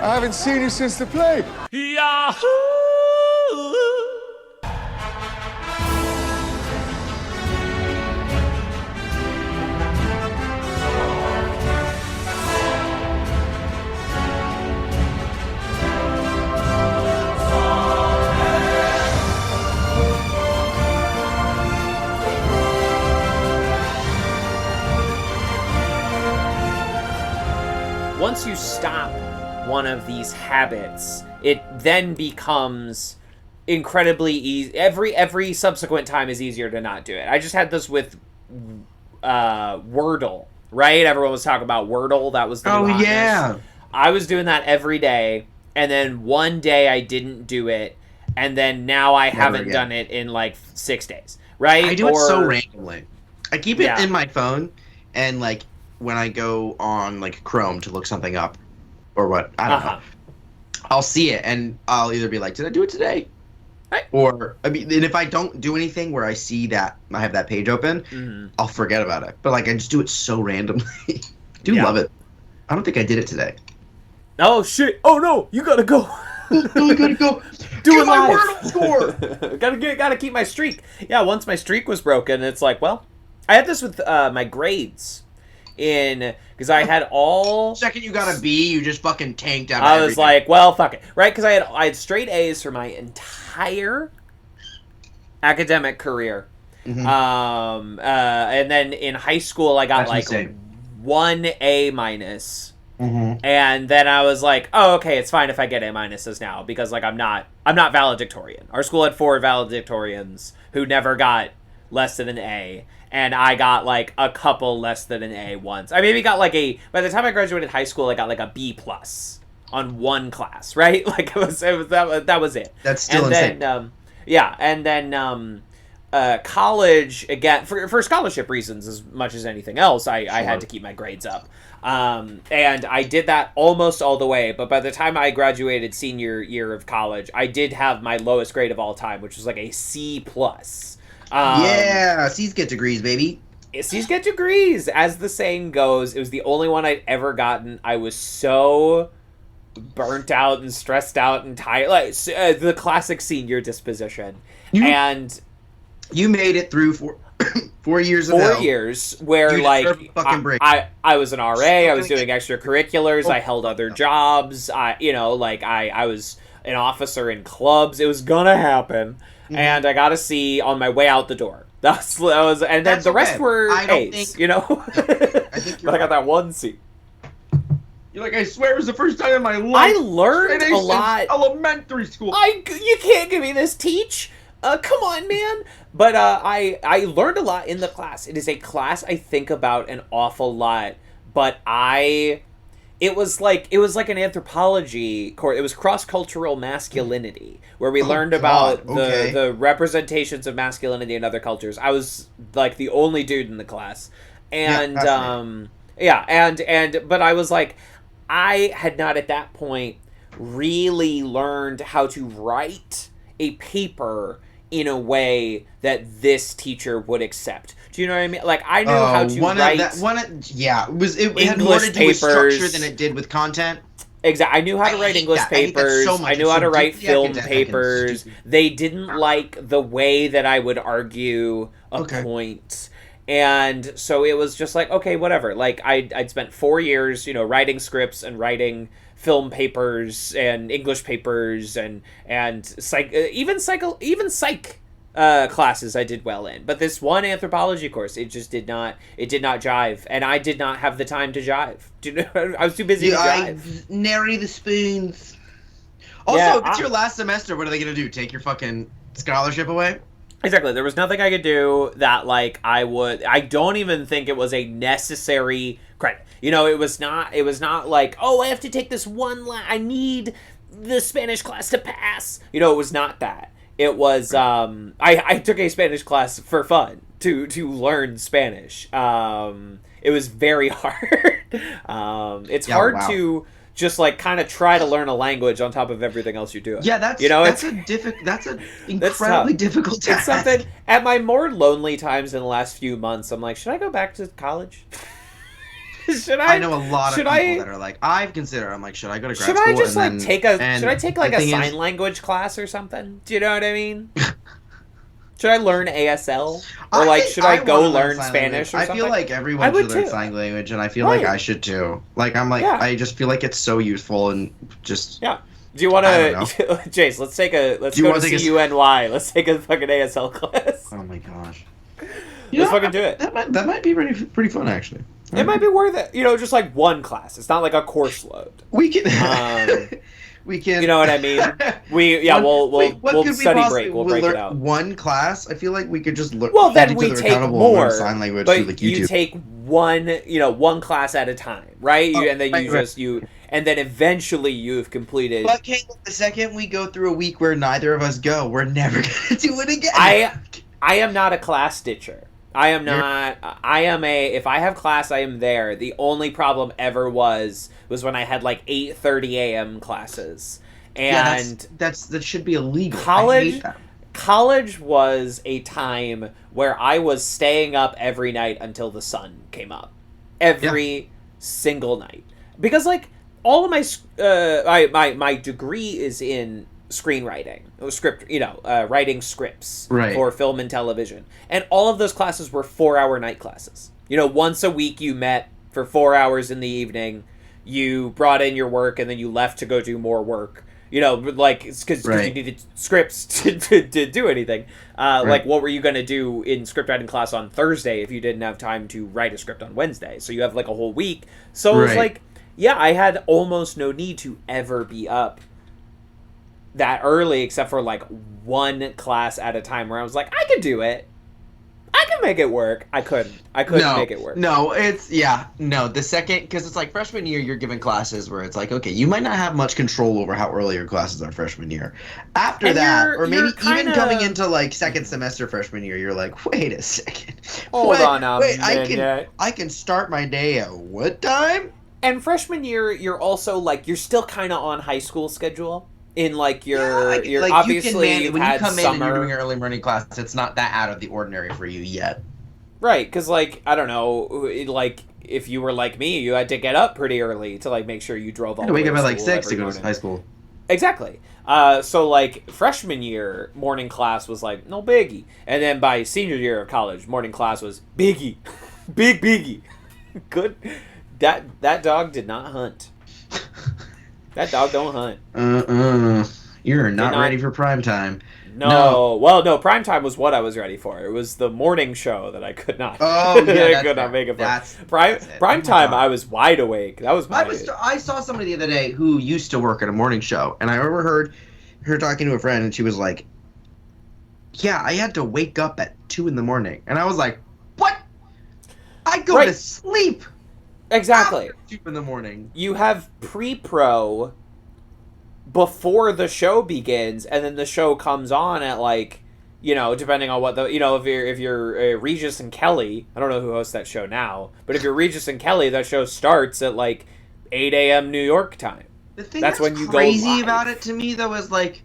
I haven't seen you since the plague. Yahoo! Once you stop one of these habits, it then becomes incredibly easy. Every subsequent time is easier to not do it. I just had this with Wordle, right? Everyone was talking about Wordle. That was the new hotness. Yeah. I was doing that every day, and then one day I didn't do it, and then now I haven't done it in like 6 days, right? I do it so randomly. I keep it in my phone, and like when I go on like Chrome to look something up or what, I don't know, I'll see it and I'll either be like, did I do it today? Right. Or, I mean, and if I don't do anything where I see that I have that page open, I'll forget about it. But like, I just do it so randomly. I do love it. I don't think I did it today. Oh shit! Oh no! You gotta go. I gotta go. Do it live. Wordle score. gotta keep my streak. Yeah. Once my streak was broken, it's like, well, I had this with my grades. Because I had all... Second you got a B, you just fucking tanked out I was like, well, fuck it. Right? Because I had straight A's for my entire academic career. And then in high school, I got like 1 A minus. And then I was like, oh, okay, it's fine if I get A minuses now. Because like I'm not valedictorian. Our school had 4 valedictorians who never got less than an A. And I got, like, a couple less than an A once. I maybe got, like, by the time I graduated high school, I got, like, a B plus on one class, right? Like, that was it. That's still insane. And then college, again, for scholarship reasons as much as anything else, I had to keep my grades up. And I did that almost all the way, but by the time I graduated senior year of college, I did have my lowest grade of all time, which was, like, a C plus. C's get degrees, baby. C's get degrees, as the saying goes. It was the only one I'd ever gotten. I was so burnt out and stressed out and tired, like the classic senior disposition. You made it through 4 years. 4 years where I was an RA. I was doing extracurriculars. I held other jobs. I was an officer in clubs. It was gonna happen. And I got a C on my way out the door. That was, and then the rest were A's, you know? I think but I got that 1 C. You're like, I swear it was the first time in my life. I learned a lot. Elementary school. You can't give me this, teach. Come on, man. But I learned a lot in the class. It is a class I think about an awful lot. But it was like an anthropology course. It was cross-cultural masculinity, where we learned about the representations of masculinity in other cultures. I was like the only dude in the class, and but I was like, I had not at that point really learned how to write a paper in a way that this teacher would accept. Do you know what I mean? Like, I knew how to write. It had more to do with structure than it did with content. Exactly. I knew how to write English papers. I knew how to write film papers. They didn't like the way that I would argue a point. And so it was just like, okay, whatever. Like, I'd spent 4 years, writing scripts and writing film papers and English papers and psych classes I did well in, but this one anthropology course, it did not jive, and I did not have the time to jive. Do you know? I was too busy to jive. Nary the spoons. Also, if it's your last semester, what are they gonna do? Take your fucking scholarship away? Exactly. There was nothing I could do that, like, I don't even think it was a necessary credit. It was not like, oh, I have to take this one I need the Spanish class to pass. It was not that. It was, I took a Spanish class for fun to learn Spanish. It was very hard. It's hard to just like kind of try to learn a language on top of everything else you're doing. Yeah, that's an incredibly difficult task. It's something at my more lonely times in the last few months. I'm like, should I go back to college? I know a lot of people that are like, I've considered. I'm like, should I go to grad school? Should I just like take a? Should I take like a sign language class or something? Do you know what I mean? Should I learn ASL? Or like, should I go learn Spanish or something? I feel like everyone should learn sign language, and I feel like I should too. Like, I'm like, I just feel like it's so useful and just. Yeah. Do you want to, Jace? Let's go to CUNY. Let's take a fucking ASL class. Oh my gosh. Let's fucking do it. That might be pretty fun, actually. It might be worth it. Just like one class. It's not like a course load. We can. We can. You know what I mean? We'll study break. We'll break it out. One class. I feel like we could just look. Well, then we take more sign language but through like YouTube. You take one class at a time, right? And then and then eventually you've completed. But Caleb, the second we go through a week where neither of us go, we're never gonna do it again. I am not a class ditcher. I am not. If I have class, I am there. The only problem ever was when I had like 8:30 a.m. classes, and that should be illegal. College was a time where I was staying up every night until the sun came up, every single night, because like all of my degree is in screenwriting, writing scripts for film and television, and all of those classes were 4-hour night classes. Once a week you met for 4 hours in the evening, you brought in your work, and then you left to go do more work. Like it's because you needed scripts to do anything. Like what were you going to do in script writing class on Thursday if you didn't have time to write a script on Wednesday? So you have like a whole week. So it was like, I had almost no need to ever be up that early, except for like one class at a time where I was like, I could do it. I can make it work. I couldn't make it work. No, the second, because it's like freshman year, you're given classes where it's like, okay, you might not have much control over how early your classes are freshman year. After that, or maybe even coming into like second semester freshman year, you're like, wait a second. Hold on a minute. I can start my day at what time? And freshman year, you're also like, you're still kind of on high school schedule. In like you're obviously when you come in and you're doing an early morning class, it's not that out of the ordinary for you yet. Right, because like I don't know, like if you were like me, you had to get up pretty early to like make sure you drove all the way to school. Wake up at like 6 to go to high school. Exactly. So like freshman year morning class was like no biggie, and then by senior year of college, morning class was biggie, biggie. Good. That dog did not hunt. That dog don't hunt. You're not ready for prime time. No. Well, no, prime time was what I was ready for. It was the morning show that I could not. Oh, yeah, I could not make it for. Prime time, I was wide awake. That was I saw somebody the other day who used to work at a morning show, and I overheard her talking to a friend, and she was like, "Yeah, I had to wake up at 2 a.m, and I was like, "What? I go to sleep." Exactly. 2 a.m. You have pre-pro before the show begins, and then the show comes on at like, depending on what if you're Regis and Kelly, I don't know who hosts that show now, but if you're Regis and Kelly, that show starts at like 8 a.m. New York time. The thing that's when you crazy about it to me though is like,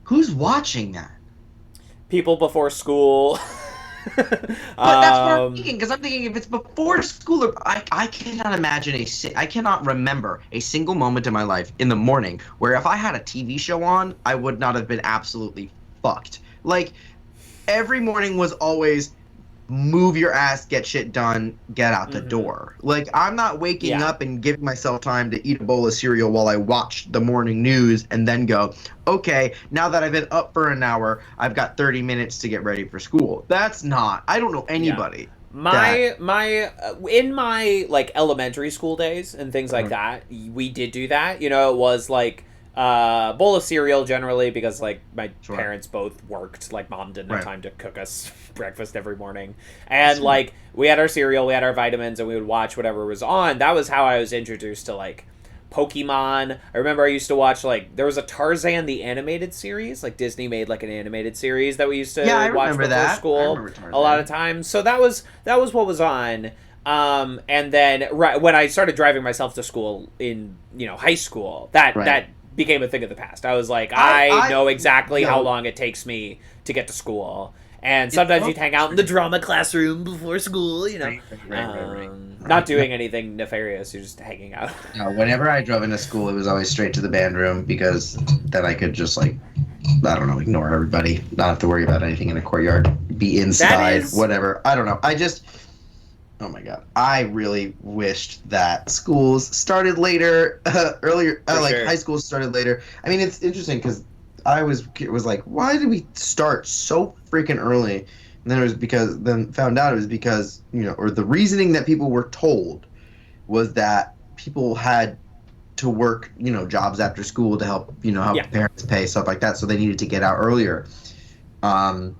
who's watching that? People before school. But that's what I'm thinking, because I'm thinking if it's before school, I cannot imagine I cannot remember a single moment in my life in the morning where if I had a TV show on, I would not have been absolutely fucked. Like, every morning was always move your ass, get shit done, get out the door. Like, I'm not waking up and giving myself time to eat a bowl of cereal while I watch the morning news and then go, okay, now that I've been up for an hour, I've got 30 minutes to get ready for school. That's not. I don't know anybody. In my like elementary school days and things like that, we did do that. It was like bowl of cereal generally because like my parents both worked. Like mom didn't have time to cook us breakfast every morning, and like we had our cereal, we had our vitamins, and we would watch whatever was on. That was how I was introduced to like Pokemon. I remember I used to watch like there was a Tarzan the animated series. Like Disney made like an animated series that we used to watch before school a lot of times. So that was what was on. And then when I started driving myself to school in high school, that became a thing of the past. I was like, I know exactly how long it takes me to get to school. And sometimes you'd hang out in the drama classroom before school, you know. Right. Not doing anything nefarious, you're just hanging out. No, whenever I drove into school, it was always straight to the band room because then I could just, like, I don't know, ignore everybody. Not have to worry about anything in the courtyard. Be inside, whatever. I don't know. Oh my god. I really wished that schools started later, earlier, sure. high schools started later. I mean, it's interesting because I was like, why did we start so freaking early? And then found out it was because, or the reasoning that people were told was that people had to work, jobs after school to help, help parents pay, stuff like that. So they needed to get out earlier. And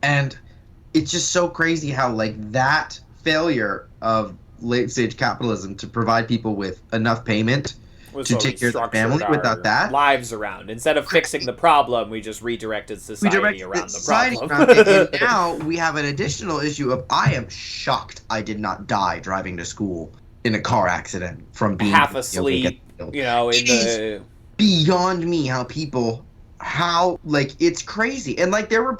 it's just so crazy how, like, that failure of late stage capitalism to provide people with enough payment to take care of their family without that lives around. Instead of fixing the problem, we just redirected society around the problem. And now we have an additional issue of I am shocked I did not die driving to school in a car accident from being half asleep, beyond me how like, it's crazy. And like, there were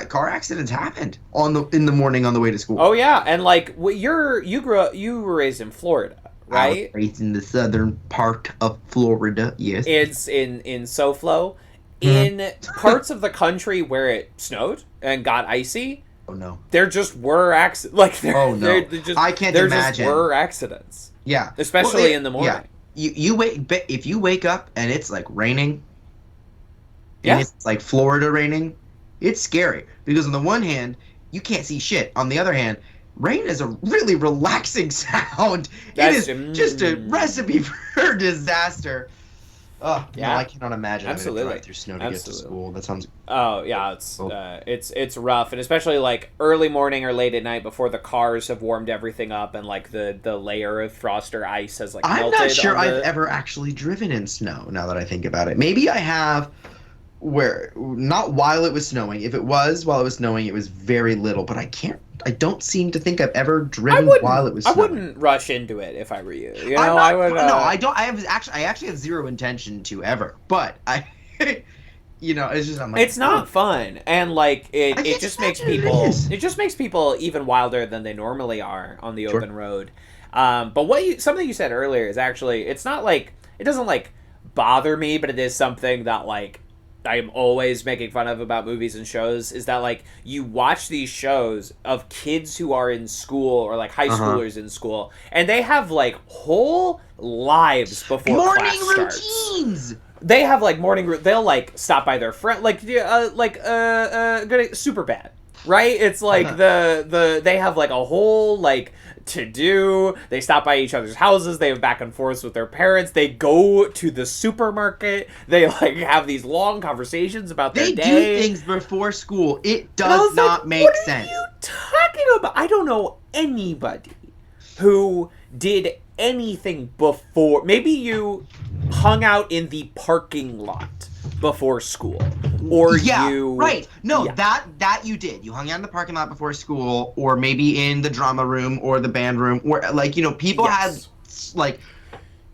car accidents happened in the morning on the way to school. Oh yeah, and like you were raised in Florida, right? I was raised in the southern part of Florida. Yes, it's in SoFlo. In parts of the country where it snowed and got icy. Oh no! There just were accidents. Like I can't imagine. There just were accidents. Yeah, especially in the morning. Yeah. If you wake up and it's like raining. Yeah. And it's like Florida raining, it's scary because on the one hand, you can't see shit. On the other hand, rain is a really relaxing sound. It is just a recipe for disaster. Oh, yeah. No, I cannot imagine having to drive through snow to get to school. That sounds... Oh, yeah, it's rough. And especially, like, early morning or late at night before the cars have warmed everything up and, like, the layer of frost or ice has, like, melted. I'm not sure I've ever actually driven in snow, now that I think about it. Maybe I have... not while it was snowing. If it was while it was snowing, it was very little. But I don't seem to think I've ever driven while it was snowing. I wouldn't rush into it if I were you. I would. No, I don't. I actually have zero intention to ever. But it's just I'm like, it's not fun, and like it just makes people. It just makes people even wilder than they normally are on the open road. But something you said earlier is actually, it's not like, it doesn't like bother me, but it is something that like I'm always making fun of about movies and shows, is that like you watch these shows of kids who are in school or like high schoolers in school, and they have like whole lives before morning class starts. routines. They have like they'll like stop by their friend, like super bad, right? It's like they have like a whole like to do. They stop by each other's houses. They have back and forths with their parents. They go to the supermarket. They like have these long conversations about their day. They do things before school. It does not make sense. What are you talking about? I don't know anybody who did anything before. Maybe you hung out in the parking lot before school, or right. No, that you did. You hung out in the parking lot before school, or maybe in the drama room or the band room, where like people had like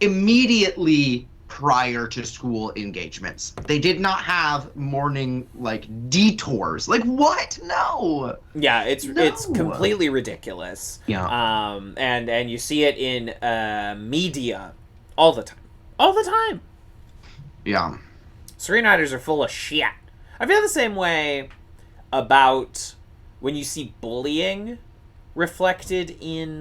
immediately prior to school engagements. They did not have morning like detours. Like what? No. Yeah, it's completely ridiculous. Yeah. And you see it in media all the time. Yeah. Screenwriters are full of shit. I feel the same way about when you see bullying reflected in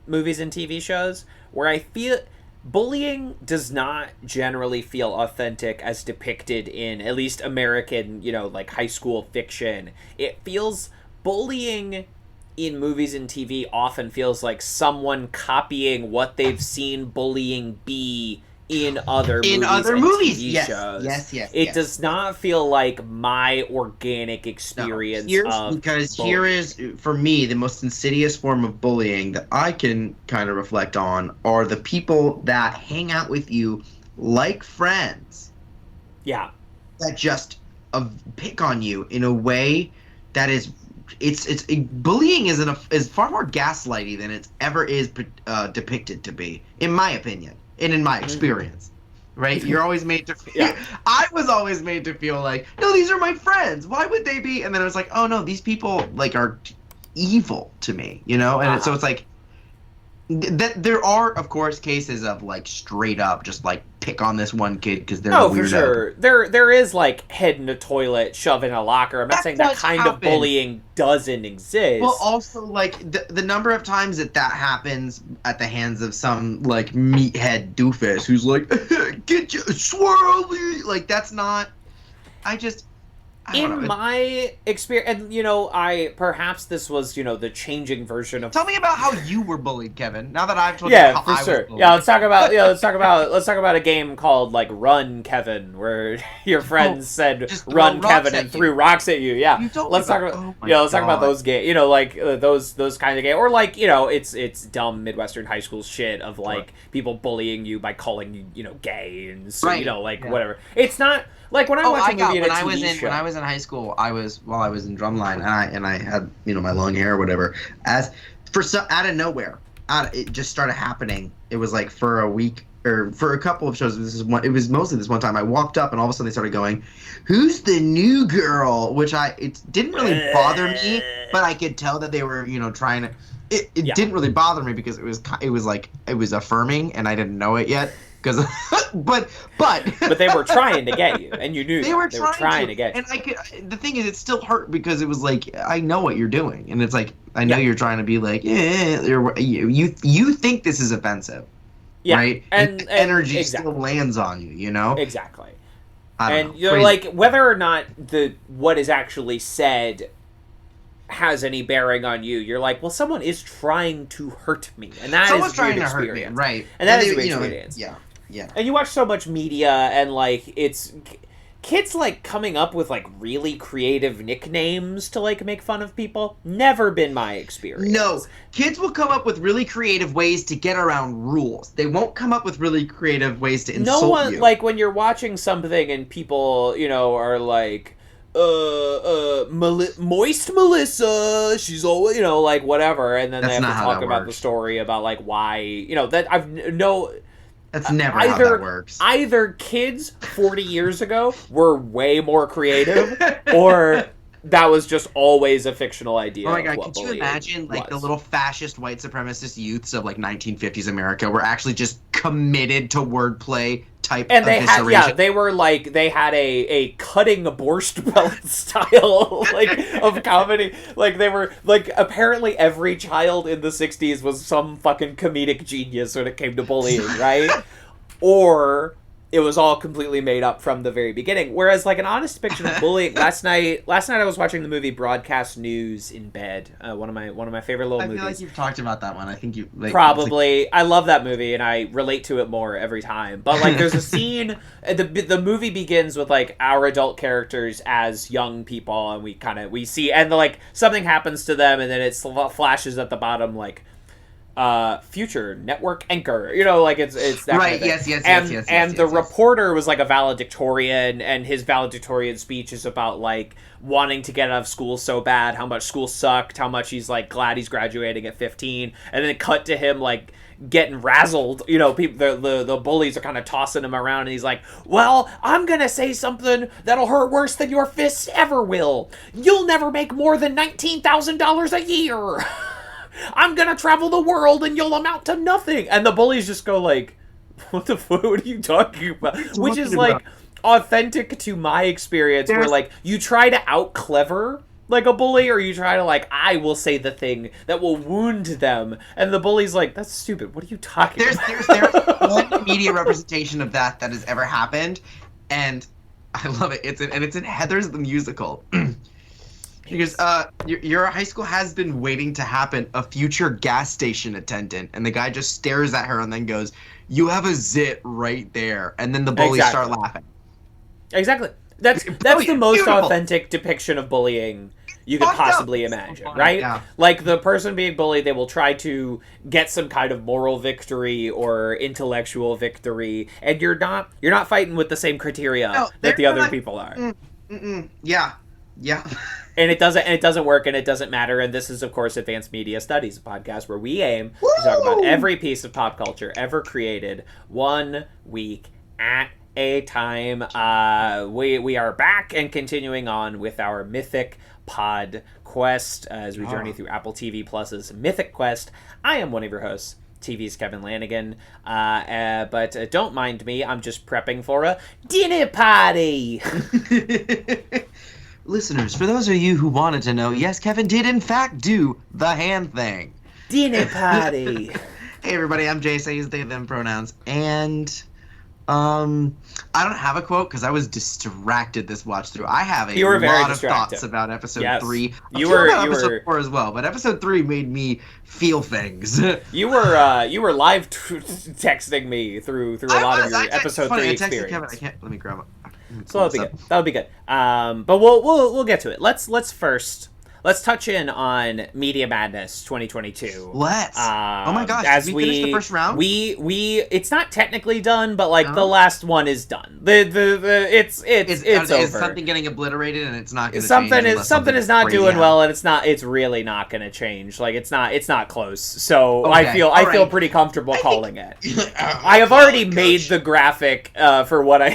movies and TV shows, where I feel bullying does not generally feel authentic as depicted in at least American, like high school fiction. It feels bullying in movies and TV often feels like someone copying what they've seen bullying be in other movies and TV shows. Yes. It does not feel like my organic experience here is, for me, the most insidious form of bullying that I can kind of reflect on are the people that hang out with you like friends. Yeah. That just pick on you in a way that is... bullying is far more gaslighty than it ever is depicted to be, in my opinion. And in my experience, right? You're always made to feel, I was always made to feel like, no, these are my friends. Why would they be? And then I was like, oh no, these people like are evil to me, you know? And so it's like, that there are, of course, cases of like straight up just like pick on this one kid because they're a weirdo. For sure. There is like head in a toilet, shove in a locker. I'm not saying that kind of bullying doesn't exist. Well, also like the number of times that happens at the hands of some like meathead doofus who's like, get you swirly, like that's not. In my experience, and perhaps this was the changing version of. Tell me about how you were bullied, Kevin. Now that I've told you how I was bullied. Yeah, let's talk about a game called like Run Kevin, where your friends said Run Kevin and threw rocks at you. Yeah, let's talk about those games. Those kind of games, or like it's dumb Midwestern high school shit of like people bullying you by calling you gay and whatever. It's not. Like when I watch a movie and a TV show. When I was in high school, I was in drumline and I had my long hair or whatever. Out of nowhere, it just started happening. It was like for a week or for a couple of shows. It was mostly this one time. I walked up and all of a sudden they started going, "Who's the new girl?" Which it didn't really bother me, but I could tell that they were trying to. It didn't really bother me because it was affirming and I didn't know it yet. But they were trying to get you, and you knew they were trying to get you. And the thing is, it still hurt because it was like I know what you're doing, and it's like I know you're trying to be like, you think this is offensive, right? And energy still lands on you, exactly. And you're like whether or not what is actually said has any bearing on you, you're like, well, someone is trying to hurt me, and someone's trying to hurt me, right? And that is weird experience. Yeah. And you watch so much media, and like it's kids like coming up with like really creative nicknames to like make fun of people. Never been my experience. No, kids will come up with really creative ways to get around rules. They won't come up with really creative ways to insult you. Like when you're watching something and people, are like, moist Melissa, she's always, like whatever, and then they have to talk about the story about like why, That's never how that works. Either kids 40 years ago were way more creative, or that was just always a fictional idea. Oh my god, could you imagine like the little fascist white supremacist youths of like 1950s America were actually just committed to wordplay type and they had they had a cutting a borscht belt style like of comedy. Like they were like apparently every child in the 60s was some fucking comedic genius when it came to bullying, right? Or it was all completely made up from the very beginning. Whereas, like, an honest depiction of bullying. Last night I was watching the movie Broadcast News in bed. One of my favorite little movies. I feel like you've talked about that one. I think you probably. I love that movie, and I relate to it more every time. But like, there's a scene. The movie begins with like our adult characters as young people, and we see, and like something happens to them, and then it flashes at the bottom like. Future network anchor, like it's that right. Kind of Yes. And the reporter was like a valedictorian, and his valedictorian speech is about like wanting to get out of school so bad, how much school sucked, how much he's like glad he's graduating at 15, and then it cut to him like getting razzled. People, the bullies are kind of tossing him around, and he's like, "Well, I'm gonna say something that'll hurt worse than your fists ever will. You'll never make more than $19,000 a year." I'm gonna travel the world and you'll amount to nothing. And the bullies just go like, what the fuck? What are you talking about? Which is like authentic to my experience where like you try to out clever like a bully, or you try to like, I will say the thing that will wound them. And the bully's like, that's stupid. What are you talking about? There's one media representation of that has ever happened. And I love it. It's in Heathers the Musical. Because your high school has been waiting to happen, a future gas station attendant, and the guy just stares at her and then goes, "You have a zit right there," and then the bullies start laughing. Exactly. That's the most authentic depiction of bullying you could possibly imagine, right? Yeah. Like the person being bullied, they will try to get some kind of moral victory or intellectual victory, and you're not fighting with the same criteria that the other people are. Yeah. And it doesn't work, and it doesn't matter. And this is, of course, Advanced Media Studies, a podcast where we aim to talk about every piece of pop culture ever created 1 week at a time. We are back and continuing on with our Mythic PodQuest as we journey through Apple TV Plus's Mythic Quest. I am one of your hosts, TV's Kevin Lanigan, but don't mind me, I'm just prepping for a dinner party. Listeners, for those of you who wanted to know, yes, Kevin did in fact do the hand thing. Dinner party. Hey everybody, I'm Jace, I use they, them pronouns, and I don't have a quote because I was distracted this watch through. I have a lot of thoughts about episode 3. You were episode 4 as well, but episode 3 made me feel things. You were live texting me through a lot of your episode 3 experience. Kevin, I can't. Let me grab it. So that'll be good. But we'll get to it. Let's touch in on Media Madness 2022. Let's. Oh my gosh! Did we finish the first round? We it's not technically done, but like the last one is done. It's over. Is something getting obliterated and it's not going to change? Something is not doing well, and it's really not going to change. Like it's not close. So okay. I feel pretty comfortable calling it. I have already made the graphic for what I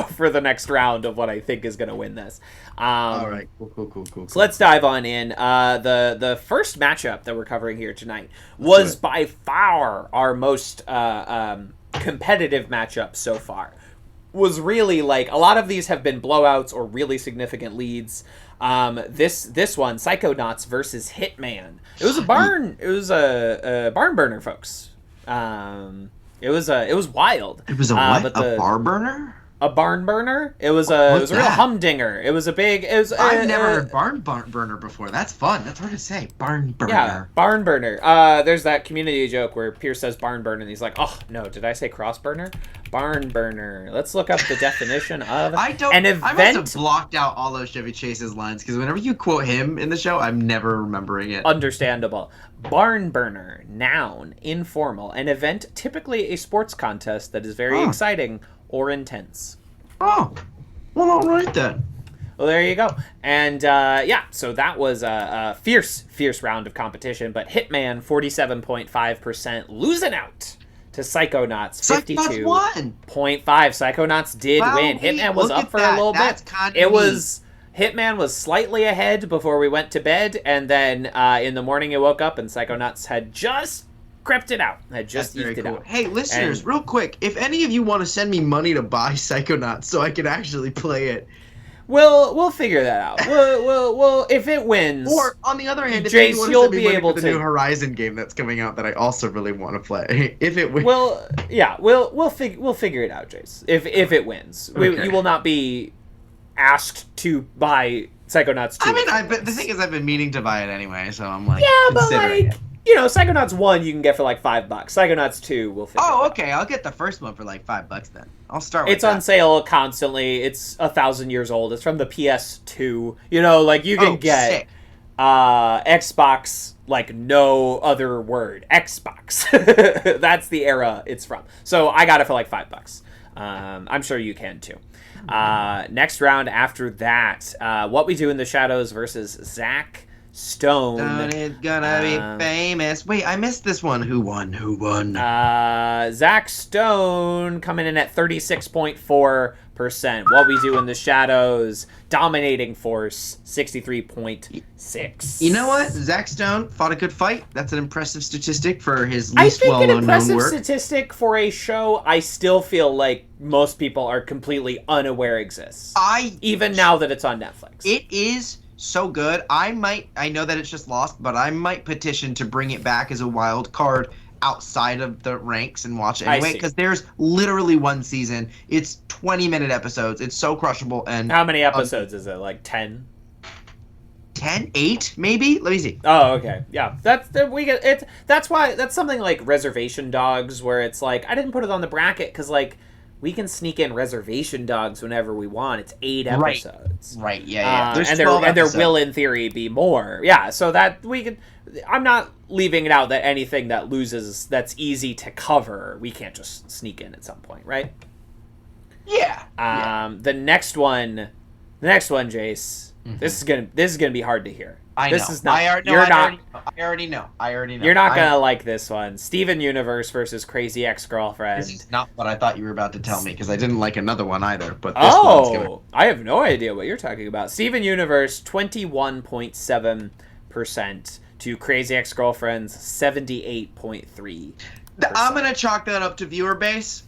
for the next round of what I think is going to win this. All right, cool. So let's dive on in. The first matchup that we're covering here tonight was by far our most competitive matchup so far. Was really like a lot of these have been blowouts or really significant leads. This one, Psychonauts versus Hitman. It was a barn. It was a barn burner, folks. It was wild. It was a what? A bar burner? A barn burner. It was a real humdinger. It was a big. I've never heard barn burner before. That's fun. That's hard to say. Barn burner. Yeah, barn burner. There's that Community joke where Pierce says barn burner and he's like, oh no, did I say cross burner? Barn burner. Let's look up the definition of an event. I must have blocked out all those Chevy Chase's lines because whenever you quote him in the show, I'm never remembering it. Understandable. Barn burner. Noun. Informal. An event, typically a sports contest that is very exciting or intense. Oh, well, all right then. Well, there you go. And so that was a fierce round of competition. But Hitman 47.5% losing out to Psychonauts 52.5. Psychonauts did win. Hitman was up for a little bit. Hitman was slightly ahead before we went to bed, and then in the morning it woke up and Psychonauts had just crept it out. I just eked it out. Hey, listeners, real quick, if any of you want to send me money to buy Psychonauts so I can actually play it, we'll figure that out. We'll if it wins. Or on the other hand, if Jace, you want to you'll send me be money able for the new Horizon game that's coming out that I also really want to play. If it wins, we'll figure it out, Jace. If it wins, you will not be asked to buy Psychonauts 2. I mean, the thing is, I've been meaning to buy it anyway, so I'm like, but like. Psychonauts 1 you can get for like $5. Psychonauts 2 will figure Oh, okay. I'll get the first one for like $5 then. I'll start with It's on sale constantly. It's 1,000 years old. It's from the PS2. You can get Xbox like no other word. Xbox. That's the era it's from. So I got it for like $5. I'm sure you can too. Next round after that, What We Do in the Shadows versus Zach Stone. It's gonna be famous. Wait, I missed this one. Who won? Zach Stone coming in at 36.4%. What We Do in the Shadows, dominating force, 63.6%. You know what? Zach Stone fought a good fight. That's an impressive statistic for his least well-known work. I think an impressive statistic for a show I still feel like most people are completely unaware exists. Even now that it's on Netflix. It is so good. I know that it's just lost, but I might petition to bring it back as a wild card outside of the ranks and watch it anyway, because there's literally one season. It's 20-minute episodes. It's so crushable. And how many episodes is it? Like 10? 10? 8 maybe? Let me see. Oh, okay. Yeah. That's something like Reservation Dogs, where it's like I didn't put it on the bracket because like we can sneak in Reservation Dogs whenever we want. It's 8 episodes. Right. Yeah. There's 12 and there will, in theory, be more. Yeah. So that we could. I'm not leaving it out that anything that loses that's easy to cover, we can't just sneak in at some point, right? Yeah. The next one, Jace. Mm-hmm. This is gonna be hard to hear. I know. This is not. I already know. You're not gonna like this one. Steven Universe versus Crazy Ex-Girlfriend. This is not what I thought you were about to tell me, because I didn't like another one either. But this one's gonna... I have no idea what you're talking about. Steven Universe 21.7% to Crazy Ex-Girlfriend's 78.3%. I'm gonna chalk that up to viewer base.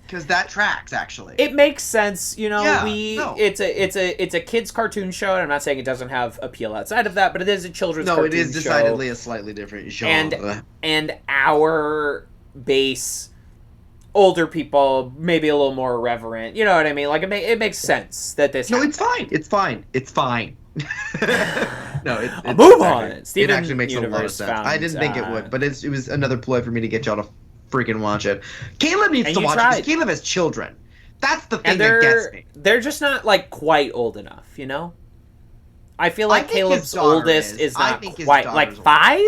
Because that tracks, actually. It makes sense, you know. Yeah, it's a kids' cartoon show, and I'm not saying it doesn't have appeal outside of that, but it is a children's cartoon show. No, it is decidedly a slightly different show. And our base, older people, maybe a little more irreverent. You know what I mean? Like it makes sense that this. No, it's fine. It's fine. No, move on. It actually makes a lot of sense. I didn't think it would, but it was another ploy for me to get y'all to freaking watch it. Caleb needs to watch it because Caleb has children. That's the thing that gets me. They're just not like quite old enough, you know? I feel like Caleb's oldest is not quite like 5?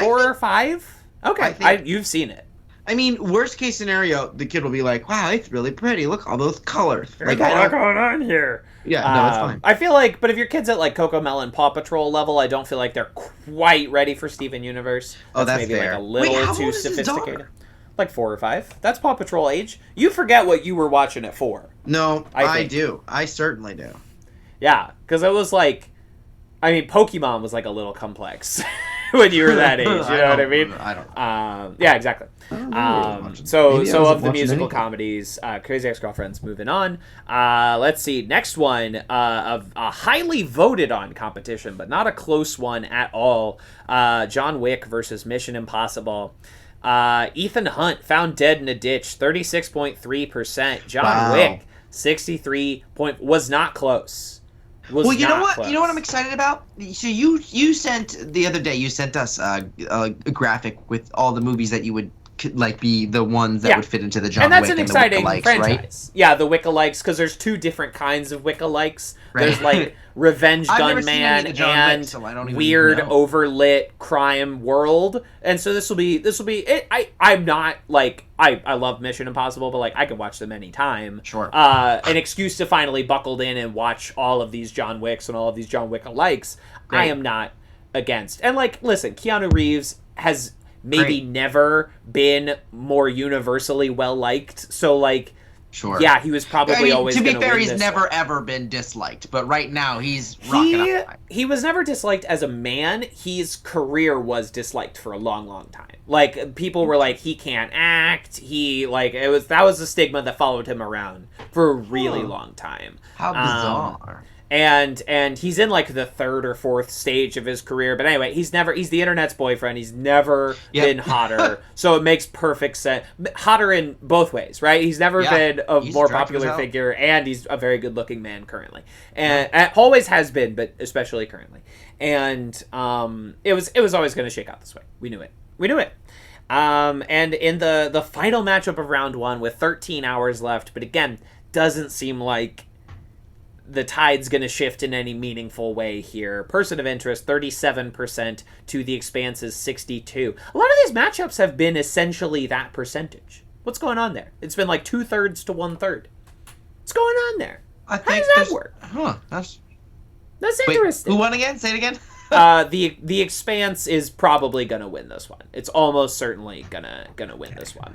4 or 5? Okay, you've seen it. I mean, worst case scenario, the kid will be like, "Wow, it's really pretty. Look, all those colors." There's a lot going on here. Yeah, no, it's fine. I feel like, but if your kid's at like Cocomelon Paw Patrol level, I don't feel like they're quite ready for Steven Universe. That's maybe fair. Like a little too sophisticated. Like 4 or 5. That's Paw Patrol age. You forget what you were watching at 4. No, I do. I certainly do. Yeah, because it was like, I mean, Pokemon was like a little complex when you were that age. You know what I mean? I don't. Yeah, exactly. So of the musical comedies, Crazy Ex-Girlfriend's moving on. Let's see. Next one of a highly voted on competition, but not a close one at all. John Wick versus Mission Impossible. Ethan Hunt found dead in a ditch, 36.3%. John Wick, 63. Was not close. Well, you know what? Close. You know what I'm excited about? So you sent the other day. You sent us a graphic with all the movies that you would like be the ones that would fit into the John Wick. And that's an exciting franchise. Right? Yeah, the Wicca-likes, because there's 2 different kinds of Wicca-likes. Right. There's like Revenge Gunman and so weird overlit crime world. And so this will be it. I'm not like I love Mission Impossible, but like I can watch them anytime. Sure. An excuse to finally buckle in and watch all of these John Wicks and all of these John Wick-likes. I am not against. And like, listen, Keanu Reeves has maybe never been more universally well liked. So like, sure. Yeah, he was probably always. To be fair, he's never ever been disliked, but right now he's rocking up. He was never disliked as a man. His career was disliked for a long, long time. Like people were like, he can't act. He like that was the stigma that followed him around for a really long time. How bizarre. And he's in like the 3rd or 4th stage of his career, but anyway, he's the internet's boyfriend. He's never been hotter, so it makes perfect sense. Hotter in both ways, right? He's never been a more popular figure, and he's a very good-looking man currently, and always has been, but especially currently. And it was always going to shake out this way. We knew it. And in the final matchup of round 1 with 13 hours left, but again, doesn't seem like the tide's going to shift in any meaningful way here. Person of interest, 37% to The Expanse's 62%. A lot of these matchups have been essentially that percentage. What's going on there? It's been like 2/3 to 1/3. What's going on there? How does that work? Huh, that's interesting. Who won again? Say it again. The Expanse is probably gonna win this one. It's almost certainly gonna win this one.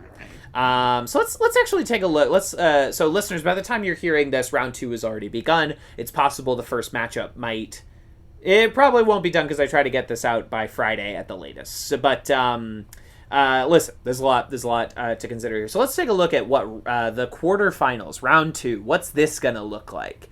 So let's actually take a look. So listeners, by the time you're hearing this, round 2 has already begun. It's possible the first matchup it probably won't be done because I try to get this out by Friday at the latest. But listen, there's a lot to consider here. So let's take a look at what the quarterfinals, round 2. What's this gonna look like?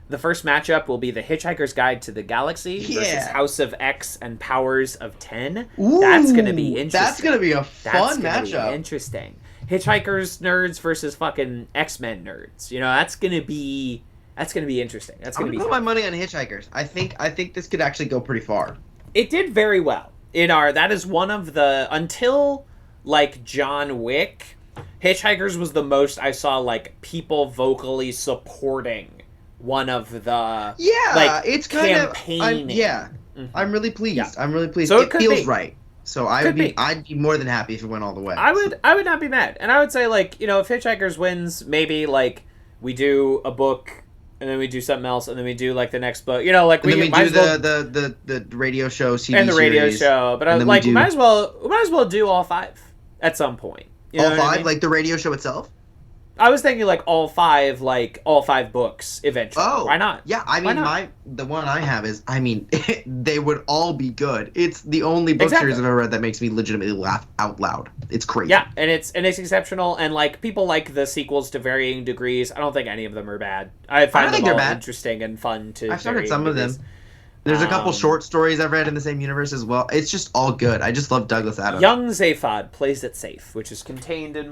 The first matchup will be the Hitchhiker's Guide to the Galaxy versus House of X and Powers of 10. Ooh, that's going to be interesting. That's going to be a fun matchup. Be interesting. Hitchhikers nerds versus fucking X-Men nerds. You know, that's going to be interesting. That's going to be put my money on Hitchhikers. I think this could actually go pretty far. It did very well. That is one of the, until like John Wick, Hitchhikers was the most I saw like people vocally supporting one of the it's kind campaigning. I'm really pleased. Yeah. I'm really pleased. So it feels right. So I'd be more than happy if it went all the way. I would not be mad. And I would say like, you know, if Hitchhikers wins, maybe like we do a book and then we do something else, and then we do like the next book. You know, like we do well, the radio show TV and the radio series, show. But I like we might as well do all 5 at some point. You know all 5, I mean? like the radio show itself. I was thinking like all 5 books eventually. Oh, why not? Yeah, I mean, the one I have is, I mean, they would all be good. It's the only book series I've ever read that makes me legitimately laugh out loud. It's crazy. Yeah, and it's exceptional, and like people like the sequels to varying degrees. I don't think any of them are bad. I find them all interesting and fun to. I've started some of them. There's a couple short stories I've read in the same universe as well. It's just all good. I just love Douglas Adams. Young Zaphod plays it safe, which is contained in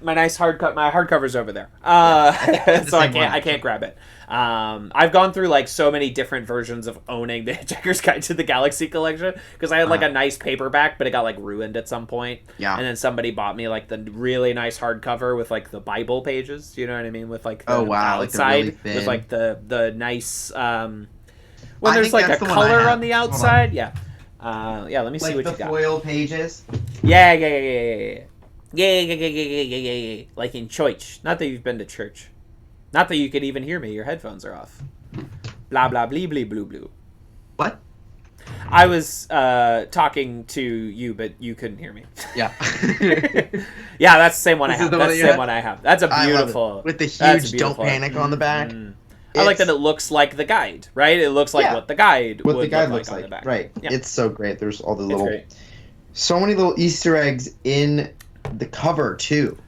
my nice my hardcover's over there. So I can't grab it. I've gone through like so many different versions of owning the Hitchhiker's Guide to the Galaxy collection because I had like a nice paperback, but it got like ruined at some point. Yeah. And then somebody bought me like the really nice hardcover with like the Bible pages. You know what I mean? With like the outside, like really with like the nice when there's like a color on the outside. Yeah. Let me see what you got. Like the foil pages. Yeah. Yeah. Like in church. Not that you've been to church. Not that you could even hear me. Your headphones are off. Blah, blah, blee, blee, blue, blue. What? I was talking to you, but you couldn't hear me. Yeah. Yeah, that's the same one I have. That's the same one I have. That's a beautiful... With the huge Don't Panic on the back. I like that it looks like the guide, right? It looks like what the guide would look like on the back. Right. Yeah. It's so great. There's all the little... So many little Easter eggs in the cover, too.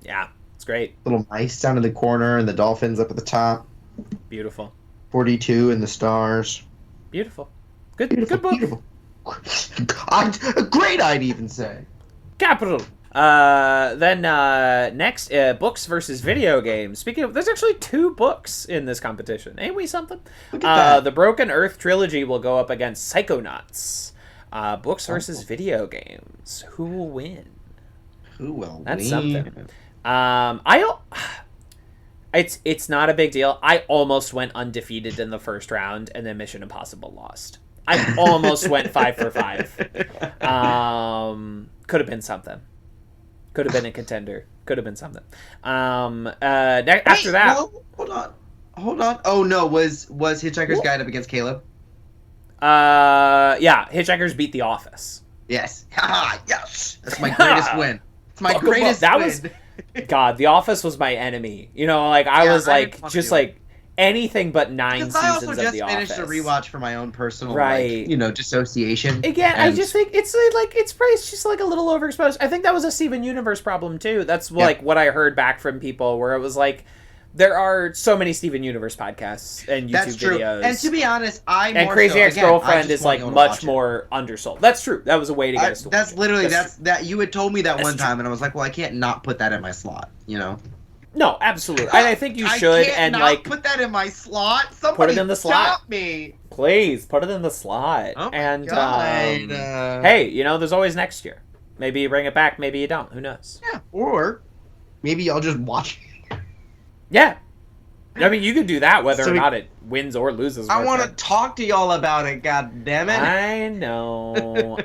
Yeah, it's great. Little mice down in the corner and the dolphins up at the top. Beautiful. 42 and the stars. Beautiful. Good book. Beautiful. Great, I'd even say. Capital. Then next, books versus video games. Speaking of, there's actually 2 books in this competition. Ain't we something? Look at that. The Broken Earth trilogy will go up against Psychonauts. Books versus video games. Who will win? Who will win? That's something. It's not a big deal. I almost went undefeated in the first round, and then Mission Impossible lost. I almost went 5 for 5. Could have been something. Could have been a contender. Could have been something. After that, hold on. Oh no, was Hitchhiker's Guide up against Caleb? Yeah, Hitchhikers beat The Office. Yes. Yes. That's my greatest win. It's my greatest win. God, The Office was my enemy. You know, like I was like just like anything but 9 seasons of The Office. I also just finished a rewatch for my own personal, dissociation. Again, I just think it's just like a little overexposed. I think that was a Steven Universe problem too. That's like what I heard back from people, where it was like there are so many Steven Universe podcasts and YouTube videos. And to be honest, Crazy Ex-Girlfriend is like much more undersold. That's true. That was a way to get us to watch it. Literally that you had told me that one time, and I was like, well, I can't not put that in my slot, you know. No, absolutely. And I think you should. Put that in my slot. Somebody put it in the slot. Stop me, please. Put it in the slot. Oh my God. Hey, you know, there's always next year. Maybe you bring it back. Maybe you don't. Who knows? Yeah. Or maybe I'll just watch it. Yeah. I mean, you could do that whether or not it wins or loses. I want to talk to y'all about it, God damn it. I know.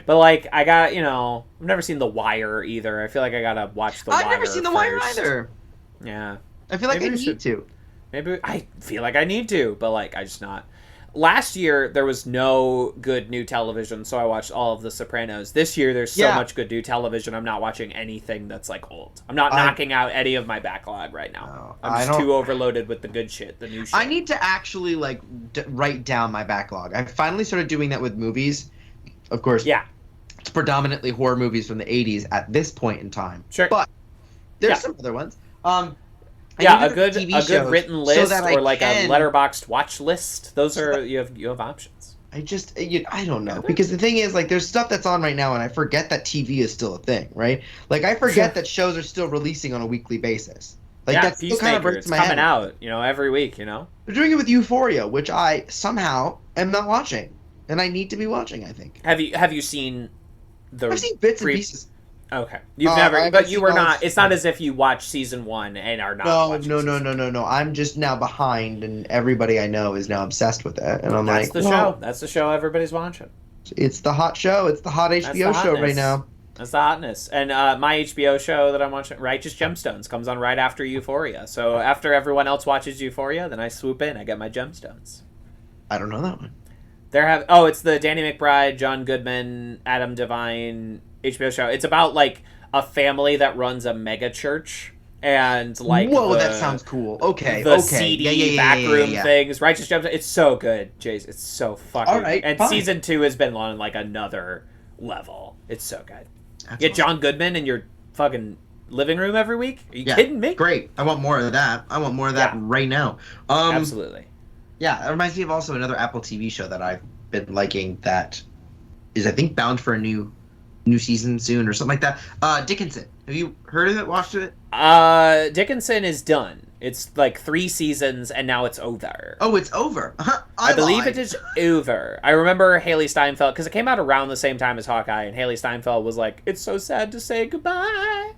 But, like, I got, I've never seen The Wire either. I feel like I got to watch The Wire I've never seen The Wire either. Yeah. I feel like I need to. Maybe I feel like I need to, but, like, I just not. Last year, there was no good new television, so I watched all of The Sopranos. This year, there's so much good new television, I'm not watching anything that's, like, old. I'm not knocking out any of my backlog right now. No, I'm just too overloaded with the good shit, the new shit. I need to actually, like, write down my backlog. I finally started doing that with movies. Of course, it's predominantly horror movies from the 80s at this point in time. Sure. But there's some other ones. A good written list or like a letterboxed watch list. Those are you have options. I don't know, because the thing is, like, there's stuff that's on right now, and I forget that TV is still a thing, right? Like, I forget that shows are still releasing on a weekly basis. Like, that's still kind of breaks my head. Coming out, every week. They're doing it with Euphoria, which I somehow am not watching, and I need to be watching. I think. Have you seen the? I've seen bits and pieces. Okay, you've never, but you were not. It's not as if you watched season 1 and are not. No. I'm just now behind, and everybody I know is now obsessed with it, and I'm That's the show. That's the show everybody's watching. It's the hot show. It's the hot HBO show right now. That's the hotness. And my HBO show that I'm watching, Righteous Gemstones, comes on right after Euphoria. So after everyone else watches Euphoria, then I swoop in. I get my gemstones. I don't know that one. It's the Danny McBride, John Goodman, Adam Devine HBO show. It's about like a family that runs a mega church. And like, whoa, that sounds cool. Okay, the seedy backroom things. Righteous Gemstones. It's so good, Jace. It's so fucking. All right, and fine. season 2 has been on like another level. It's so good. That's Get awesome. John Goodman in your fucking living room every week? Are you kidding me? Great. I want more of that. Right now. Absolutely. Yeah, it reminds me of also another Apple TV show that I've been liking that is, I think, bound for a new season soon or something like that. Dickinson. Have you heard of it? Watched it? Dickinson is done. It's like 3 seasons and now it's over. Oh, it's over. I believe it is over. I remember Haley Steinfeld, because it came out around the same time as Hawkeye, and Haley Steinfeld was like, "It's so sad to say goodbye."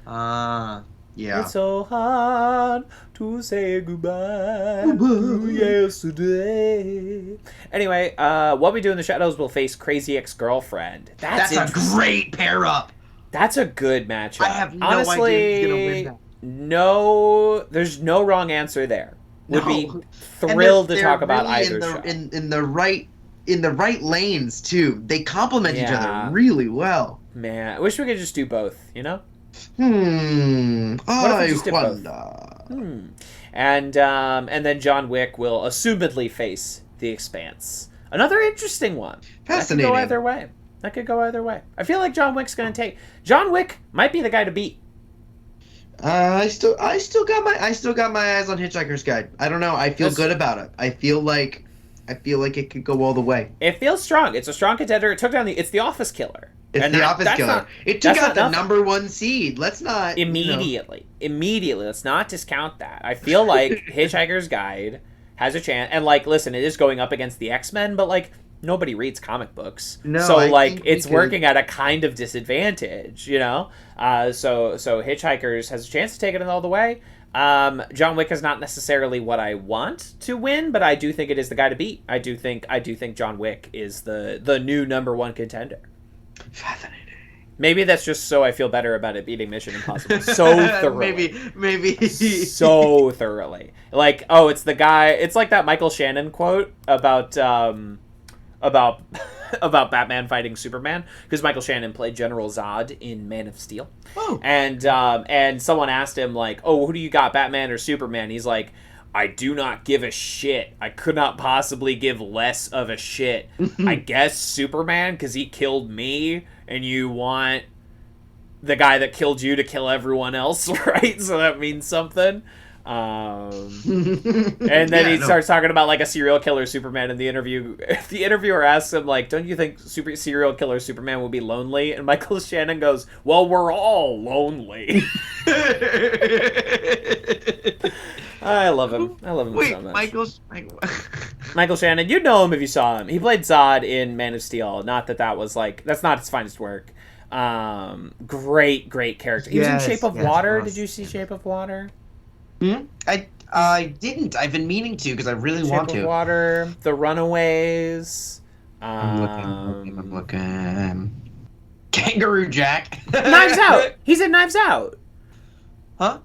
Yeah. It's so hard to say goodbye to yesterday. Anyway, What We Do in the Shadows will face Crazy Ex-Girlfriend. That's a great pair up. That's a good matchup. I have no Honestly, idea who's gonna win that. No, there's no wrong answer there. Would be thrilled to talk about really either show. in the right lanes too. They complement each other really well. Man, I wish we could just do both, you know? What if we just did both? wonder. And then John Wick will assumedly face The Expanse. Another interesting one. Fascinating. That could go either way. I feel like John Wick might be the guy to beat. I still got my eyes on Hitchhiker's Guide. I don't know. I feel good about it. I feel like it could go all the way. It feels strong. It's a strong contender. It took down it's the Office Killer. It's the Office Killer. It took out the number 1 seed. Let's not immediately. Let's not discount that. I feel like Hitchhiker's Guide has a chance. And like, listen, it is going up against the X-Men, but like, nobody reads comic books. No, so like it's working at a kind of disadvantage, you know? So Hitchhikers has a chance to take it all the way. John Wick is not necessarily what I want to win, but I do think it is the guy to beat. I do think John Wick is the new number 1 contender. Fascinating. Maybe that's just so I feel better about it beating Mission Impossible so thoroughly. Maybe so thoroughly. Like, it's the guy. It's like that Michael Shannon quote about Batman fighting Superman, because Michael Shannon played General Zod in Man of Steel. Oh. And someone asked him like, "Oh, who do you got, Batman or Superman?" He's like, "I do not give a shit. I could not possibly give less of a shit. I guess Superman, because he killed me, and you want the guy that killed you to kill everyone else, right? So that means something." And then he starts talking about like a serial killer Superman in the interview. The interviewer asks him like, "Don't you think serial killer Superman will be lonely?" And Michael Shannon goes, "Well, we're all lonely." I love him. Wait, so much. Michael Shannon, you'd know him if you saw him. He played Zod in Man of Steel. Not that was like, that's not his finest work. Great character. He was in Shape of Water. Did you see Shape of Water? I didn't. I've been meaning to because I really want to. Shape of Water, The Runaways. I'm looking. Kangaroo Jack. Knives Out. He's in Knives Out. Huh?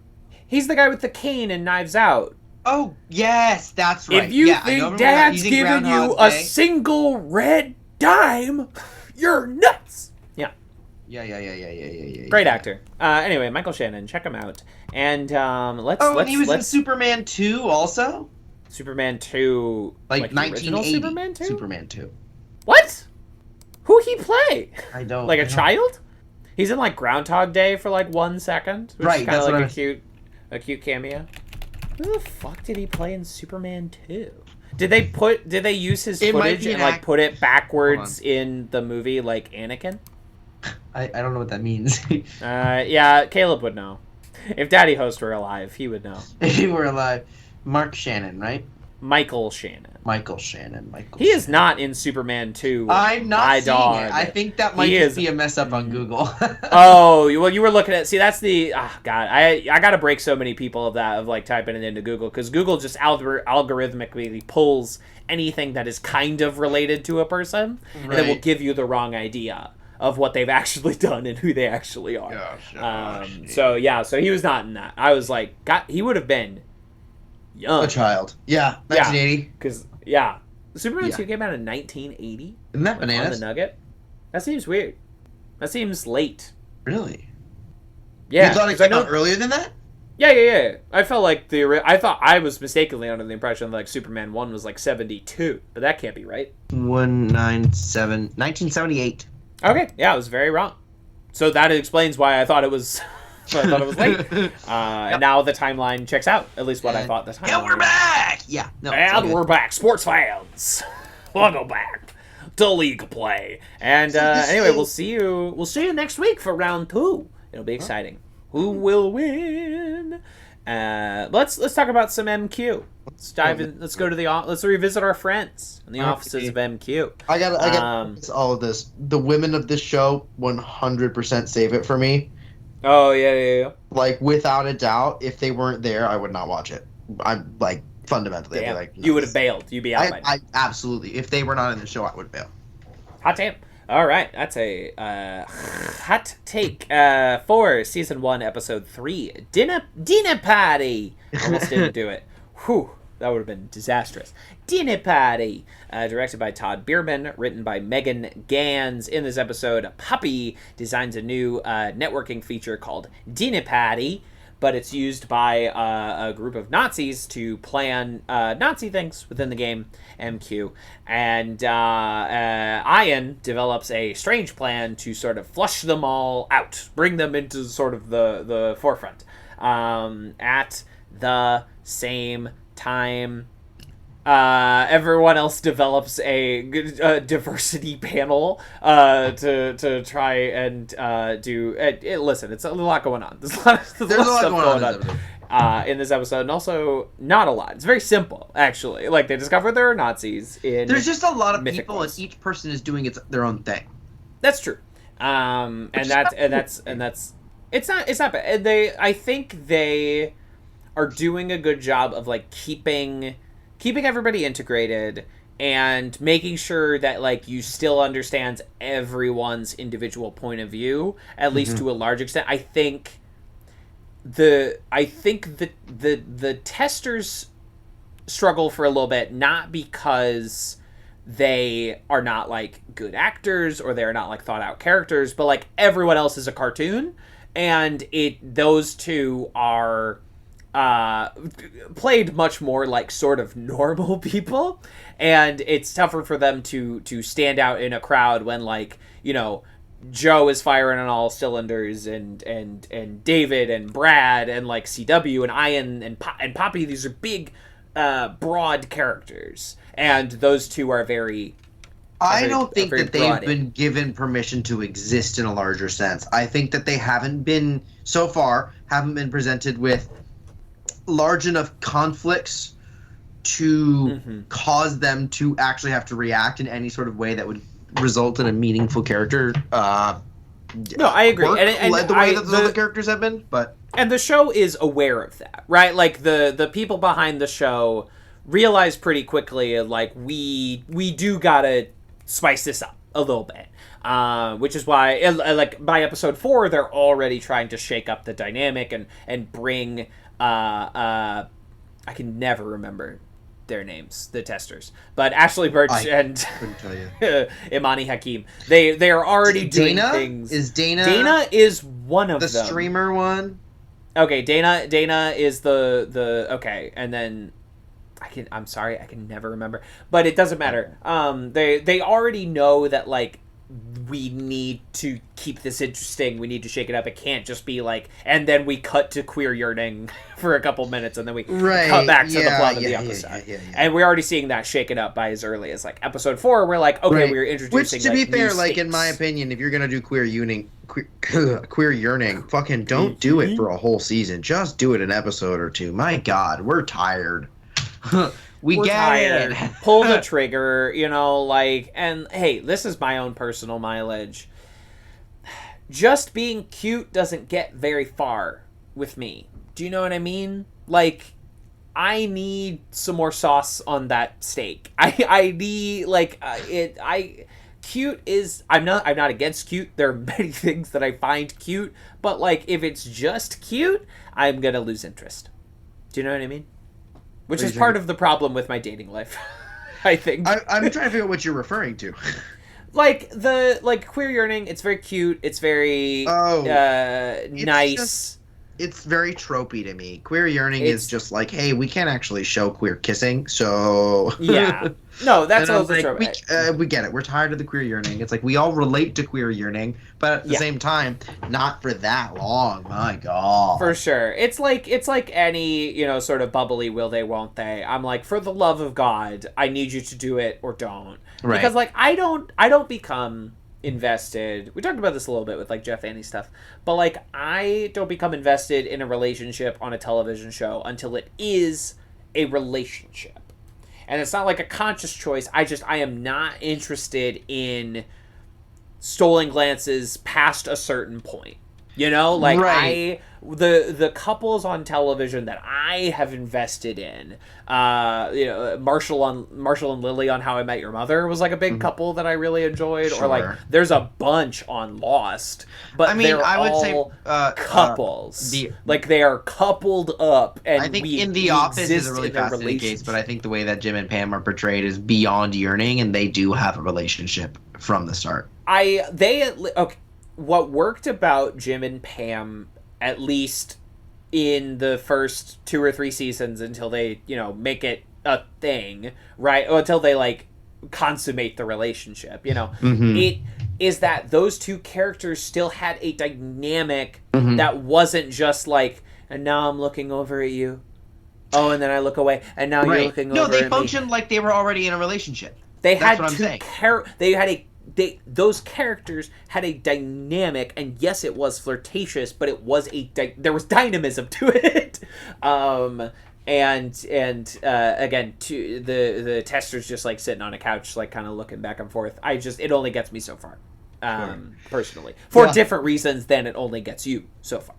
He's the guy with the cane in Knives Out. Oh, yes, that's right. If you think Dad's giving you a single red dime, you're nuts. Yeah. Great actor. Anyway, Michael Shannon, check him out. And and he was in Superman 2 also? Superman 2, like 1980. Superman 2? Superman 2. What? Who he play? I don't. Like a child? He's in like Groundhog Day for like 1 second. Which is kind of like a cute cameo. Who the fuck did he play in Superman 2? Did they use his footage and like put it backwards in the movie like Anakin? I don't know what that means. Yeah, Caleb would know. If Daddy Host were alive, he would know. If he were alive. Mark Shannon, right? Michael Shannon. He is not in Superman 2. I'm not seeing it. I think that might just be a mess up on Google. Oh, well, you were looking at... See, that's the... Oh, God. I got to break so many people of like typing it into Google, because Google just algorithmically pulls anything that is kind of related to a person, and it will give you the wrong idea of what they've actually done and who they actually are. Gosh, so he was not in that. I was like, he would have been young. A child. Yeah, 1980. Because, Superman 2 came out in 1980. Isn't that bananas? On the Nugget? That seems weird. That seems late. Really? Yeah. You thought it came out earlier than that? Yeah. I felt like I thought I was mistakenly under the impression that, like, Superman 1 was, like, 72. But that can't be right. 1978. Okay, yeah, I was very wrong. So that explains why I thought it was... late. And now the timeline checks out. At least what I thought the timeline. And we're back! Yeah. No, and we're back. Sports fans. Welcome back to League Play. And anyway, we'll see you next week for round 2. It'll be exciting. Who will win? Let's talk about some MQ. Let's dive in. Let's go to let's revisit our friends in the offices of MQ. I got all of this. The women of this show 100% save it for me. Oh, yeah. Like, without a doubt, if they weren't there, I would not watch it. I'm, like, fundamentally, I'd be like... No, you would have bailed. You'd be out by now. I absolutely. If they were not in the show, I would bail. Hot damn. All right. That's a hot take for Season 1, Episode 3. Dinner Party. Almost didn't do it. Whew. That would have been disastrous. Dinner Party, directed by Todd Bierman, written by Megan Gans. In this episode, Poppy designs a new networking feature called Dinner Party, but it's used by a group of Nazis to plan Nazi things within the game, MQ. And Ian develops a strange plan to sort of flush them all out, bring them into sort of the forefront. At the same time, everyone else develops a diversity panel to try and do. Listen, it's a lot going on. There's a lot of stuff going on in this episode, and also not a lot. It's very simple, actually. Like, they discover there are Nazis in. There's just a lot of Mythic people, Wars. and each person is doing their own thing. That's true. And that's it's not bad. I think they are doing a good job of, like, keeping everybody integrated and making sure that, like, you still understands everyone's individual point of view, at least to a large extent. I think the testers struggle for a little bit, not because they are not, like, good actors or they're not, like, thought out characters, but, like, everyone else is a cartoon, and those two are played much more like sort of normal people, and it's tougher for them to stand out in a crowd when, like, you know, Joe is firing on all cylinders, and David and Brad and, like, CW and Ian and Poppy. These are big, broad characters, and those two are very. I don't think that they've been given permission to exist in a larger sense. I think that they haven't been presented with large enough conflicts to cause them to actually have to react in any sort of way that would result in a meaningful character. No, I agree. And the way that the other characters have been, and the show is aware of that, right? Like, the people behind the show realize pretty quickly, like, we do gotta spice this up a little bit. Which is why, like, by episode 4, they're already trying to shake up the dynamic and bring. I can never remember their names, the testers, but Ashley Birch and Imani Hakim. They are already doing things. Dana is one of them. The streamer one. Okay, Dana is the okay, and then I'm sorry, I can never remember, but it doesn't matter. They already know that, like, we need to keep this interesting. We need to shake it up. It can't just be like, and then we cut to queer yearning for a couple minutes, and then we cut back to the plot of the episode. Yeah. And we're already seeing that shaken up by as early as, like, episode 4. We're like, okay, we're introducing. Which, to be fair, like, in my opinion, if you're gonna do queer yearning, fucking don't do it for a whole season. Just do it an episode or two. My God, we're tired. We're tired. Pull the trigger, you know, like, and hey, this is my own personal mileage. Just being cute doesn't get very far with me. Do you know what I mean? Like, I need some more sauce on that steak. I need, like, cute is I'm not against cute. There are many things that I find cute, but like if it's just cute, I'm gonna lose interest. Do you know what I mean? Which is part of the problem with my dating life. I think I'm trying to figure out what you're referring to. Like queer yearning, it's very cute. It's very nice. It's very tropey to me. Queer yearning is just like, hey, we can't actually show queer kissing, so yeah. No, that's all like, we get it. We're tired of the queer yearning. It's like we all relate to queer yearning, but at the same time, not for that long. My God. For sure. It's like any, sort of bubbly will they, won't they. I'm like, for the love of God, I need you to do it or don't. Right. Because like I don't become invested. We talked about this a little bit with like Jeff Annie stuff, but like I don't become invested in a relationship on a television show until it is a relationship. And it's not like a conscious choice. I am not interested in stolen glances past a certain point. Like right. The couples on television that I have invested in, Marshall and Lily on How I Met Your Mother was like a big couple that I really enjoyed. Sure. Or like there's a bunch on Lost, but I would say couples. Like they are coupled up, and I think in The Office is a really fascinating case. But I think the way that Jim and Pam are portrayed is beyond yearning, and they do have a relationship from the start. What worked about Jim and Pam, at least in the first 2 or 3 seasons until they, make it a thing, right? Or until they, like, consummate the relationship, It is that those two characters still had a dynamic that wasn't just like, and now I'm looking over at you. Oh, and then I look away, and now you're looking over at me. No, they functioned like they were already in a relationship. They had those characters had a dynamic, and yes, it was flirtatious, but it was there was dynamism to it. Again, to the tester's just like sitting on a couch, like kind of looking back and forth. It only gets me so far, personally, for different reasons than it only gets you so far.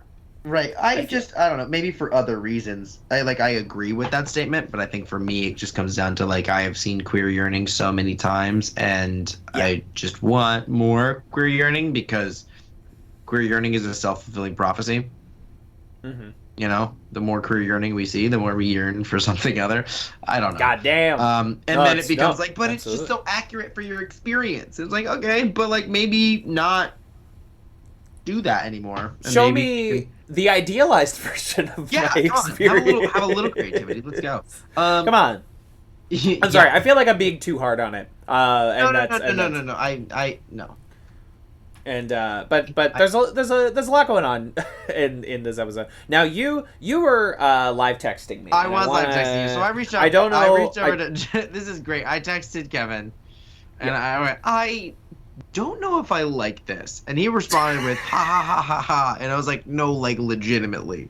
Right. I don't know, maybe for other reasons. I agree with that statement, but I think for me it just comes down to like I have seen queer yearning so many times, and I just want more queer yearning because queer yearning is a self-fulfilling prophecy. Mm-hmm. The more queer yearning we see, the more we yearn for something other. I don't know. God damn. Then it becomes but it's just so accurate for your experience. It's like, okay, but like maybe not do that anymore. Show me the idealized version of my experience. Have a little creativity. Let's go. Come on. I'm sorry. I feel like I'm being too hard on it. No. I no. And but there's a lot going on in this episode. Now you were live texting me. I was live texting you, so I reached out. I don't know. I reached over to. This is great. I texted Kevin, and I went, I don't know if I like this, and he responded with ha ha ha ha ha, and I was like, no, like legitimately.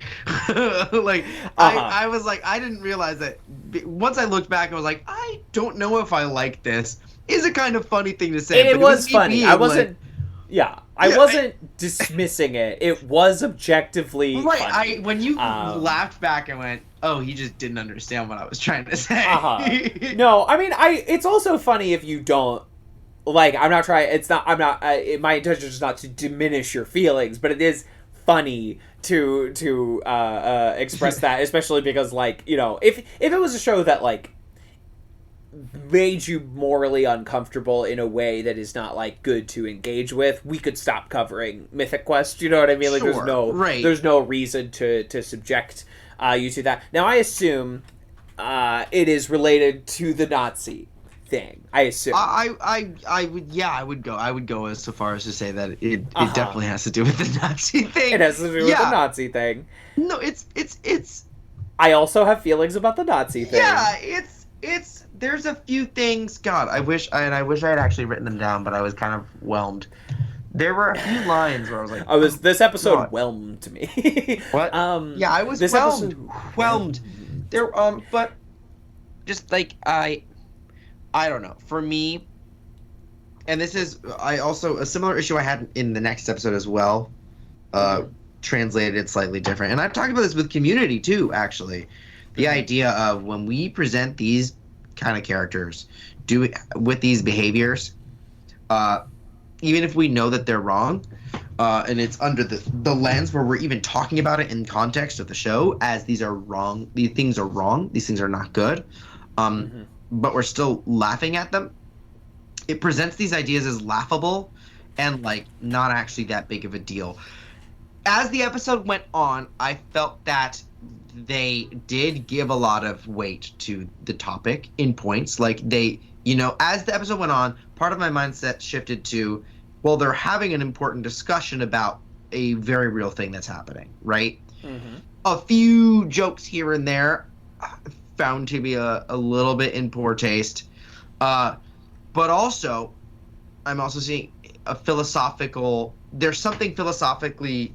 Like I was like, I didn't realize that. Once I looked back, I was like, I don't know if I like this. Is a kind of funny thing to say. And it was funny. I wasn't. I wasn't dismissing it. It was objectively funny. When you laughed back and went, oh, he just didn't understand what I was trying to say. No, I mean, it's also funny if you don't. Like, I'm not trying. It's not. I'm not. My intention is not to diminish your feelings, but it is funny to express that, especially because, like, if it was a show that like made you morally uncomfortable in a way that is not like good to engage with, we could stop covering Mythic Quest. You know what I mean? Like, there's no reason to subject you to that. Now, I assume it is related to the Nazi thing. I assume. I would go as far as to say that it definitely has to do with the Nazi thing. It has to do with the Nazi thing. No, it's. I also have feelings about the Nazi thing. Yeah, it's. There's a few things. God, I wish I had actually written them down, but I was kind of whelmed. There were a few lines where I was like, this episode whelmed me. What? I was whelmed. There, but just like I don't know. For me, and this is a similar issue I had in the next episode as well. Translated it slightly different, and I've talked about this with Community too. Actually, the idea of when we present these kind of characters with these behaviors, even if we know that they're wrong, and it's under the lens where we're even talking about it in context of the show as these are wrong, these things are wrong, these things are not good, but we're still laughing at them. It presents these ideas as laughable and like not actually that big of a deal. As the episode went on, I felt that they did give a lot of weight to the topic in points. Like they, as the episode went on, part of my mindset shifted to, well, they're having an important discussion about a very real thing that's happening, right? A few jokes here and there found to be a little bit in poor taste. But also, I'm also seeing there's something philosophically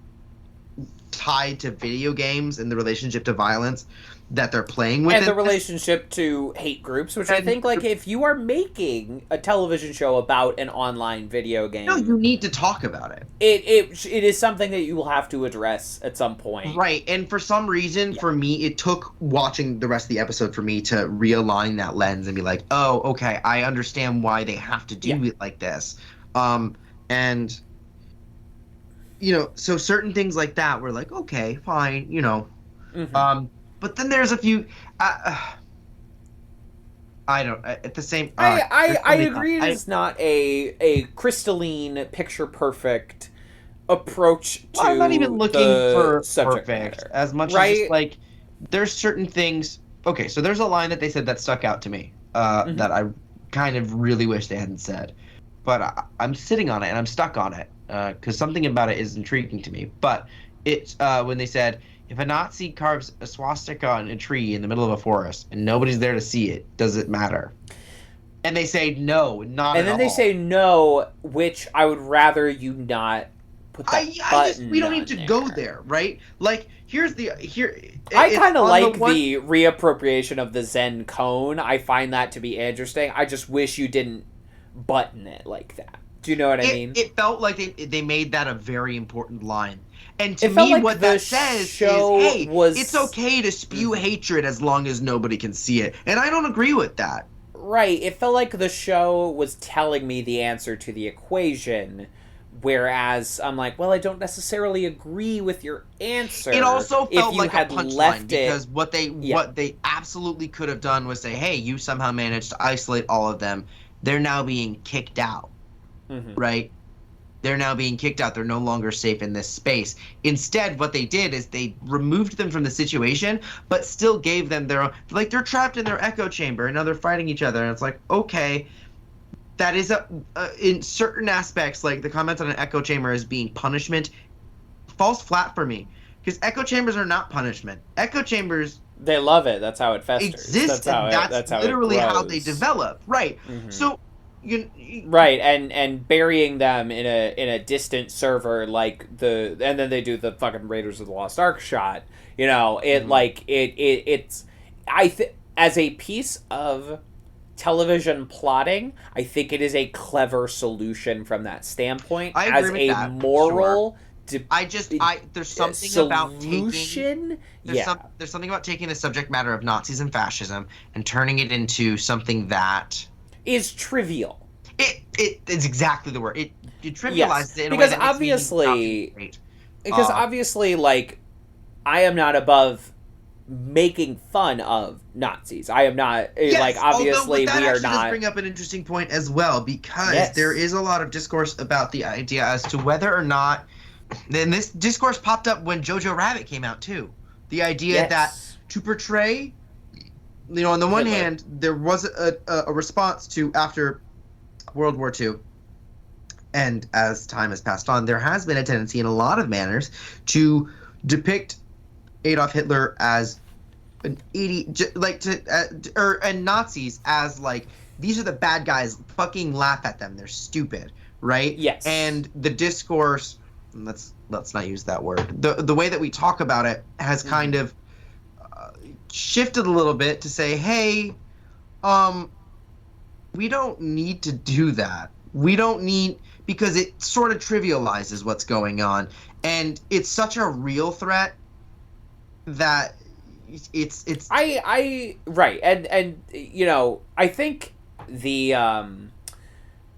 tied to video games and the relationship to violence that they're playing with, and the relationship to hate groups, which I think, like, if you are making a television show about an online video game, you need to talk about it. It is something that you will have to address at some point, right? And for some reason, for me, it took watching the rest of the episode for me to realign that lens and be like, oh, okay, I understand why they have to do it like this, and so certain things like that were like, okay, fine, but then there's a few. I don't. At the same. I agree. It's not a crystalline, picture perfect approach to. I'm not even looking for subject perfect matter, as much as just, like, there's certain things. Okay, so there's a line that they said that stuck out to me that I kind of really wish they hadn't said, but I'm sitting on it and I'm stuck on it because something about it is intriguing to me. But it's when they said, if a Nazi carves a swastika on a tree in the middle of a forest and nobody's there to see it, does it matter? And they say no, not at all. And then they say no, which I would rather you not put that button we don't need to go there, right? Like, I kind of like the reappropriation of the Zen cone. I find that to be interesting. I just wish you didn't button it like that. Do you know what I mean? It felt like they made that a very important line. And to me, like what that says is, hey, it's okay to spew hatred as long as nobody can see it. And I don't agree with that. Right. It felt like the show was telling me the answer to the equation, whereas I'm like, well, I don't necessarily agree with your answer. It also felt like a punchline because what they absolutely could have done was say, hey, you somehow managed to isolate all of them. They're now being kicked out, right? They're now being kicked out. They're no longer safe in this space. Instead, what they did is they removed them from the situation, but still gave them their own... Like, they're trapped in their echo chamber, and now they're fighting each other. And it's like, okay, that is in certain aspects, like the comment on an echo chamber as being punishment falls flat for me. Because echo chambers are not punishment. Echo chambers... They love it. That's how it festers. Exist, that's literally how they develop. Right. So... right, and burying them in a distant server and then they do the fucking Raiders of the Lost Ark shot. It's as a piece of television plotting, I think it is a clever solution from that standpoint. I agree with that, moral. Sure. There's something about taking there's something about taking the subject matter of Nazis and fascism and turning it into something that is trivial. It's exactly the word. It trivializes it in a way that obviously, like, I am not above making fun of Nazis. I am not obviously we are not. Does bring up an interesting point as well, because there is a lot of discourse about the idea as to whether or not. Then this discourse popped up when Jojo Rabbit came out too. The idea that to portray. On the one hand, there was a response to after World War II, and as time has passed on, there has been a tendency in a lot of manners to depict Adolf Hitler as an idiot, and Nazis as like, these are the bad guys. Fucking laugh at them. They're stupid, right? Yes. And the discourse, let's not use that word. The way that we talk about it has kind of shifted a little bit to say, hey, we don't need to do that. We don't need, because it sort of trivializes what's going on, and it's such a real threat that it's right, and I think the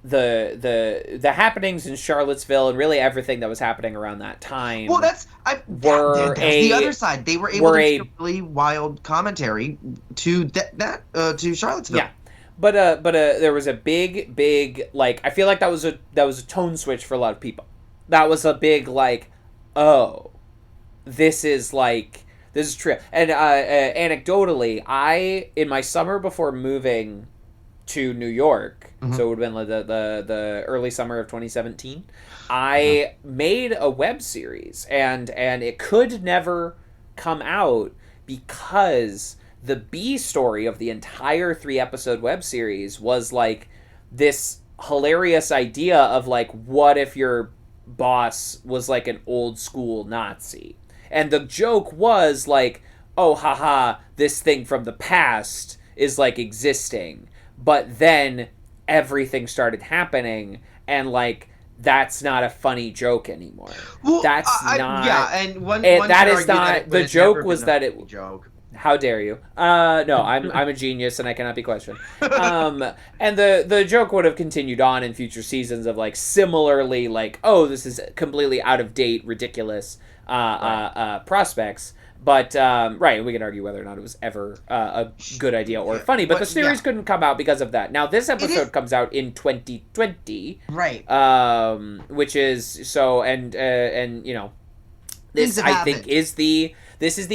the happenings in Charlottesville and really everything that was happening around that time. Well, that's the other side. They were able to make a really wild commentary to to Charlottesville. Yeah, but there was a big like, I feel like that was a tone switch for a lot of people. That was a big like, oh, this is true. And anecdotally, in my summer before moving to New York, so it would have been the early summer of 2017, I made a web series, and it could never come out because the B story of the entire 3-episode web series was like this hilarious idea of like, what if your boss was like an old school Nazi? And the joke was like, oh, haha, this thing from the past is like existing. But then everything started happening, and like, that's not a funny joke anymore. Well, that's not. Yeah, and one that is not. The joke was that it. Joke. How dare you? No, I'm a genius and I cannot be questioned. And the joke would have continued on in future seasons of like, similarly like, oh, this is completely out of date, ridiculous prospects. But, right, we can argue whether or not it was ever a good idea or funny. But the series couldn't come out because of that. Now, this episode comes out in 2020. Right. Which is, so, and you know, this, I think, is the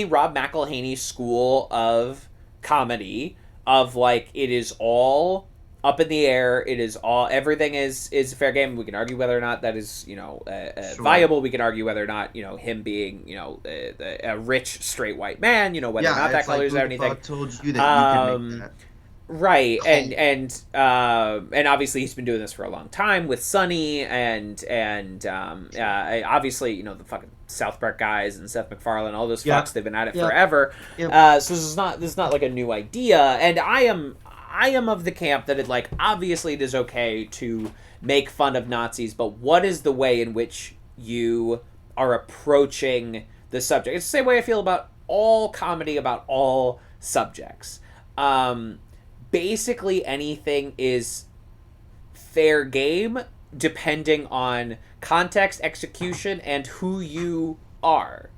Rob McElhaney school of comedy of, like, it is all up in the air. It is all, everything is fair game. We can argue whether or not that is, you know, viable. We can argue whether or not, you know, him being, you know, a rich straight white man, you know, whether or not that colors out anything. Told you that you could make that. Right, and obviously he's been doing this for a long time with Sunny and obviously, you know, the fucking South Park guys and Seth MacFarlane, all those fucks, they've been at it forever. So this is not like a new idea, and I am of the camp that obviously it is okay to make fun of Nazis, but what is the way in which you are approaching the subject? It's the same way I feel about all comedy, about all subjects. Basically anything is fair game depending on context, execution, and who you are.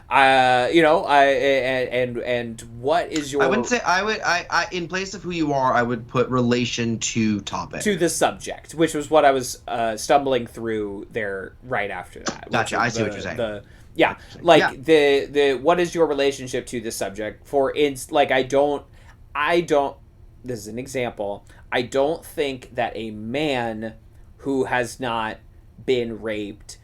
You know, and what is your... I wouldn't say I in place of who you are, I would put relation to topic. To the subject, which was what I was stumbling through there right after that. Gotcha, I see what you're saying. The what is your relationship to the subject? For instance, like, I don't, this is an example, I don't think that a man who has not been raped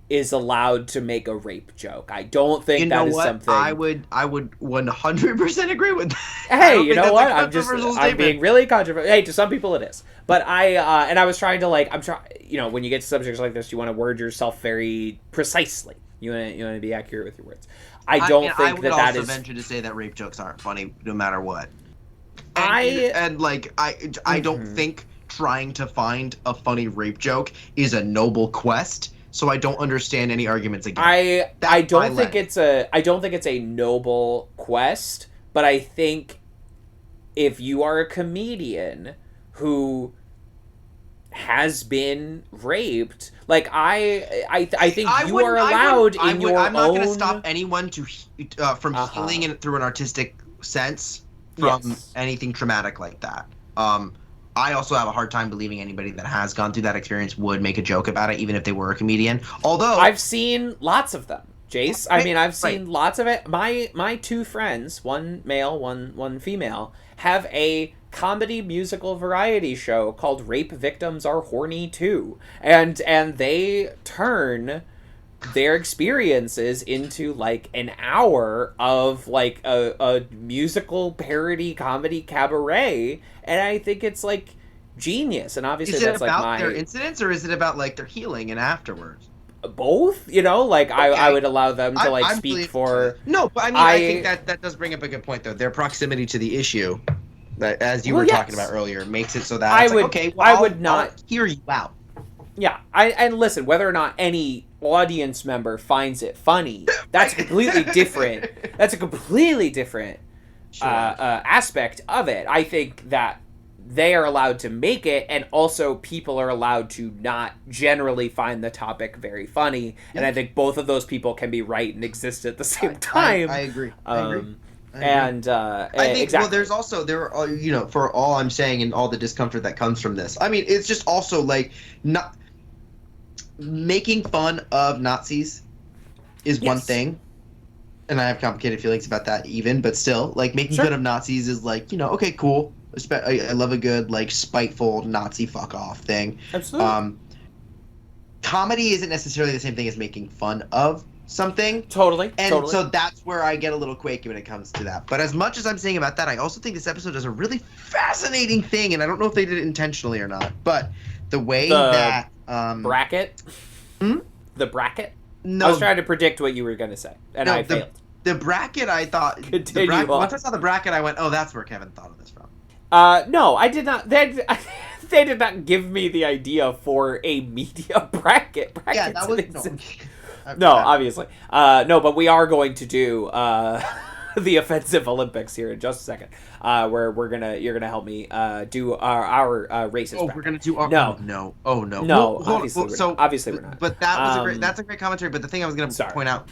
is allowed to make a rape joke. I don't think that is something... I would 100% agree with that. Hey, you know what? I'm being really controversial. Hey, to some people it is. But I was trying to, you know, when you get to subjects like this, you want to word yourself very precisely. You want to be accurate with your words. I would also venture to say that rape jokes aren't funny no matter what. I don't think trying to find a funny rape joke is a noble quest. So I don't understand any arguments against. I don't think it's a noble quest, but I think if you are a comedian who has been raped, like I think you are allowed in your own... I'm not going to stop anyone from healing it through an artistic sense from anything traumatic like that. I also have a hard time believing anybody that has gone through that experience would make a joke about it, even if they were a comedian. Although I've seen lots of them, Jace. I mean, I've seen lots of it. My two friends, one male, one female, have a comedy musical variety show called Rape Victims Are Horny Too, and they turn their experiences into like an hour of like a musical parody comedy cabaret, and I think it's like genius. And obviously is it about their incidents, or is it about like their healing and afterwards? Both, you know, like I would allow them to like speak for... No, but I mean, I think that does bring up a good point though. Their proximity to the issue, that as you were talking about earlier, makes it so that I would not hear you out. Yeah, and listen, whether or not any audience member finds it funny, that's completely different. That's a completely different aspect of it. I think that they are allowed to make it, and also people are allowed to not generally find the topic very funny. Yep. And I think both of those people can be right and exist at the same time. I agree. And I think exactly. Well, there are for all I'm saying and all the discomfort that comes from this. I mean, it's just also like not making fun of Nazis is one thing, and I have complicated feelings about that even, but still, like making fun of Nazis is like okay, cool. I love a good like spiteful Nazi fuck off thing. Absolutely. Comedy isn't necessarily the same thing as making fun of something. Totally. So that's where I get a little quaky when it comes to that. But as much as I'm saying about that, I also think this episode does a really fascinating thing, and I don't know if they did it intentionally or not, but the way that bracket. The bracket. No, I was trying to predict what you were going to say, and I failed. The bracket, I thought. Once I saw the bracket, I went, "Oh, that's where Kevin thought of this from." No, I did not. They did not give me the idea for a media bracket. Yeah, that was no, obviously. No, but we are going to do the offensive Olympics here in just a second. Where you're gonna help me do our racist. Oh, bracket. we're gonna do our no. Obviously we're not. But that's a great commentary. But the thing I was gonna point out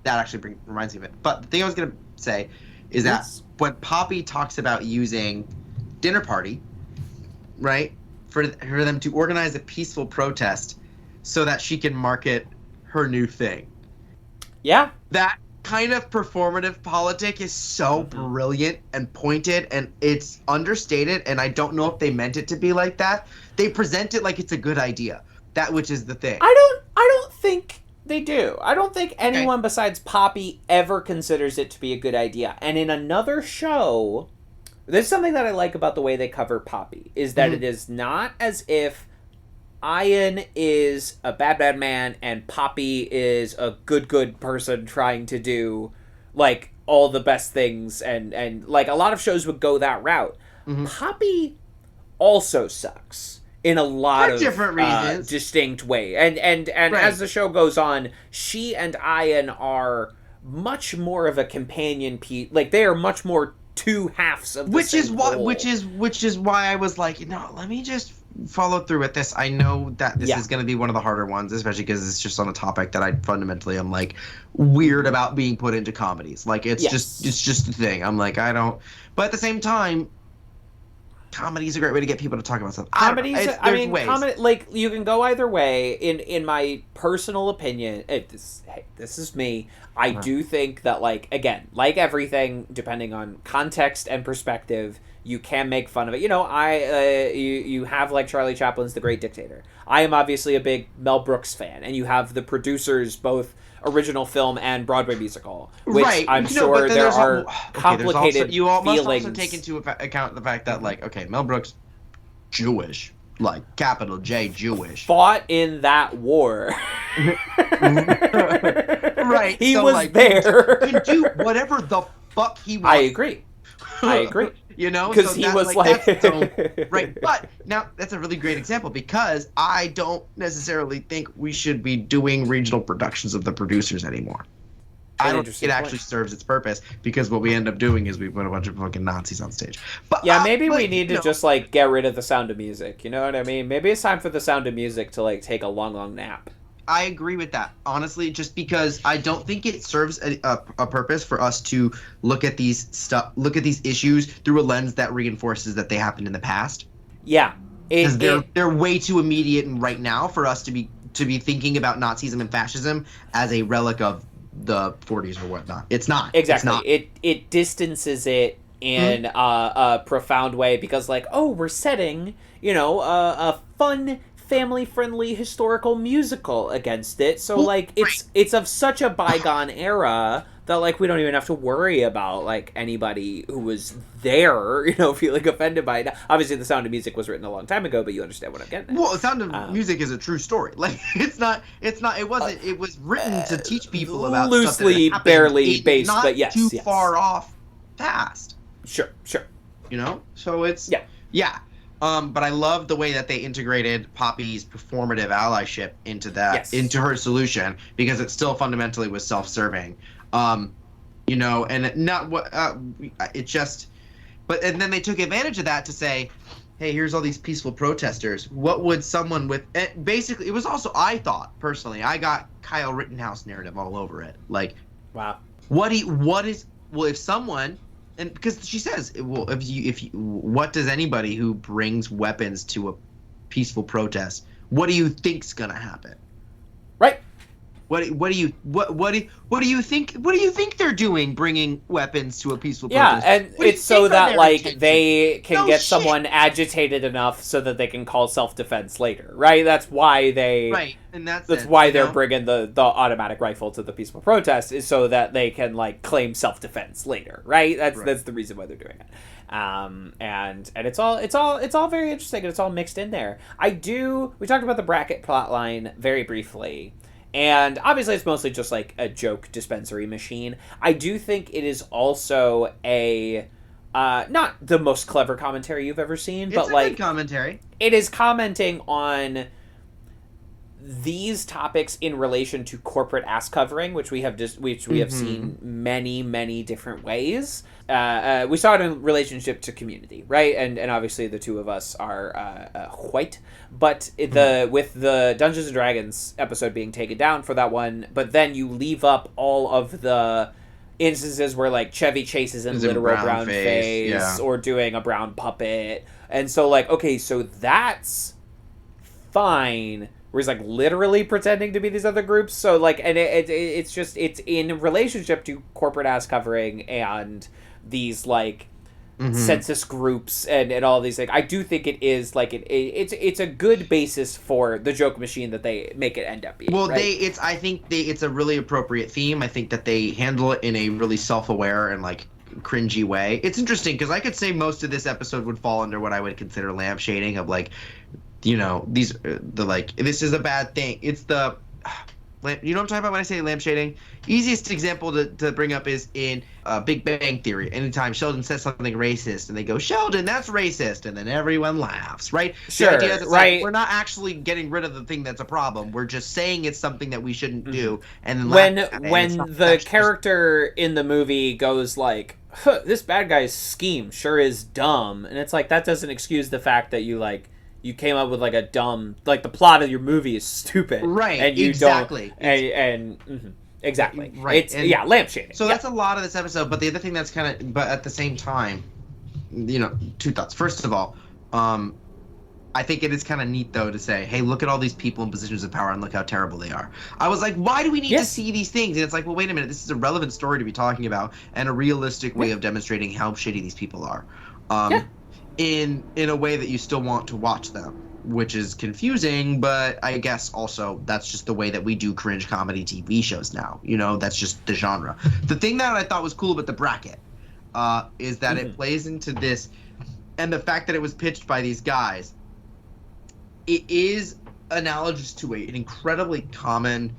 that actually reminds me of it. But the thing I was gonna say is that when Poppy talks about using dinner party, right, for them to organize a peaceful protest so that she can market her new thing. Yeah. That kind of performative politic is so brilliant and pointed, and it's understated, and I don't know if they meant it to be like that. They present it like it's a good idea. That which is the thing. I don't think they do. I don't think anyone besides Poppy ever considers it to be a good idea. And in another show, there's something that I like about the way they cover Poppy, is that it is not as if Ian is a bad man and Poppy is a good person trying to do like all the best things, and like a lot of shows would go that route. Poppy also sucks in a lot of different reasons, distinct way, and as the show goes on, she and Ian are much more of a companion piece. Like they are much more two halves of the same whole. Which is why I was like, let me just follow through with this. I know that this is going to be one of the harder ones, especially because it's just on a topic that I fundamentally am like weird about being put into comedies. Like it's just a thing. I'm like, I don't. But at the same time, comedy is a great way to get people to talk about stuff. Comedy, like you can go either way. In my personal opinion, this is me. I do think that, like, again, like everything, depending on context and perspective, you can make fun of it. You have like Charlie Chaplin's The Great Dictator. I am obviously a big Mel Brooks fan, and you have the producers, both original film and Broadway musical, which I'm sure there are complicated you must feelings. also take into account the fact that, like, okay, Mel Brooks, Jewish, like capital J, Jewish, fought in that war. Right, he was there. Can do whatever the fuck he wants. I agree. Because so he was like right. But now that's a really great example, because I don't necessarily think we should be doing regional productions of the producers anymore. I don't think it actually serves its purpose, because what we end up doing is we put a bunch of fucking Nazis on stage. But maybe we need to just like get rid of the Sound of Music. You know what I mean? Maybe it's time for the Sound of Music to like take a long nap. I agree with that, honestly, just because I don't think it serves a purpose for us to look at these issues through a lens that reinforces that they happened in the past. Yeah, because they're way too immediate and right now for us to be thinking about Nazism and fascism as a relic of the 40s or whatnot. It's not. Exactly. It's not. It distances it in a profound way, because like, we're setting a fun, family-friendly historical musical against it, so like it's of such a bygone era that like we don't even have to worry about like anybody who was there feeling offended by it. Obviously the Sound of Music was written a long time ago, but you understand what I'm getting at. Well, the Sound of Music is a true story. Like it was written to teach people about loosely, barely based, but yes, too far off past. Sure. So it's but I love the way that they integrated Poppy's performative allyship into that, into her solution, because it still fundamentally was self-serving. And not what it just and then they took advantage of that to say, hey, here's all these peaceful protesters. What would someone with basically? It was also, I thought personally, I got Kyle Rittenhouse narrative all over it. Like, wow. If someone, and because she says, well, if you, what does anybody who brings weapons to a peaceful protest, what do you think's gonna happen? Right. What do you think they're doing, bringing weapons to a peaceful protest? Yeah, and it's so that like they can get shit. someone agitated enough so that they can call self-defense later, right? That's why they that's why they're bringing the automatic rifle to the peaceful protest, is so that they can like claim self-defense later, right? That's the reason why they're doing it. And it's all very interesting, and it's all mixed in there. We talked about the bracket plotline very briefly. And obviously it's mostly just like a joke dispensary machine. I do think it is also a not the most clever commentary you've ever seen, but like good commentary. It is commenting on these topics in relation to corporate ass covering, which we have seen many different ways. We saw it in relationship to Community, right? And obviously the two of us are white, but with the Dungeons and Dragons episode being taken down for that one, but then you leave up all of the instances where like Chevy Chase is in literal brown face or doing a brown puppet, and so like, okay, so that's fine. Where he's like literally pretending to be these other groups. So like, and it's in relationship to corporate ass covering and these like census groups and all these things. I do think it is like it's a good basis for the joke machine that they make it end up being. Well, right? I think it's a really appropriate theme. I think that they handle it in a really self-aware and like cringy way. It's interesting because I could say most of this episode would fall under what I would consider lampshading of like, you know, this is a bad thing. It's the, you know what I'm talking about when I say lampshading? Easiest example to bring up is in Big Bang Theory. Anytime Sheldon says something racist and they go, Sheldon, that's racist, and then everyone laughs, right? Sure, the idea that right. Like, we're not actually getting rid of the thing that's a problem. We're just saying it's something that we shouldn't do. And then when the character in the movie goes like, huh, this bad guy's scheme sure is dumb, and it's like, that doesn't excuse the fact that you came up with like a dumb, like the plot of your movie is stupid, right? And you exactly. don't, exactly, right? It's lampshading. So that's a lot of this episode. But the other thing that's but at the same time, you know, two thoughts. First of all, I think it is kind of neat though to say, hey, look at all these people in positions of power and look how terrible they are. I was like, why do we need to see these things? And it's like, well, wait a minute, this is a relevant story to be talking about and a realistic way of demonstrating how shitty these people are. In a way that you still want to watch them, which is confusing, but I guess also that's just the way that we do cringe comedy TV shows now. You know, that's just the genre. The thing that I thought was cool about the bracket is that it plays into this, and the fact that it was pitched by these guys, it is analogous to an incredibly common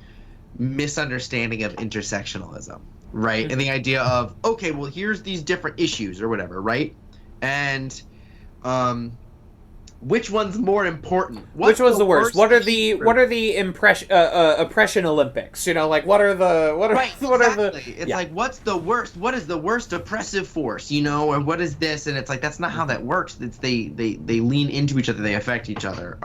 misunderstanding of intersectionalism, right? And the idea of, okay, well, here's these different issues or whatever, right? And which one's more important? Which one's the worst? What are the oppression Olympics? You know, like what are the It's like, what's the worst? What is the worst oppressive force? You know, or what is this? And it's like, that's not how that works. It's they lean into each other. They affect each other.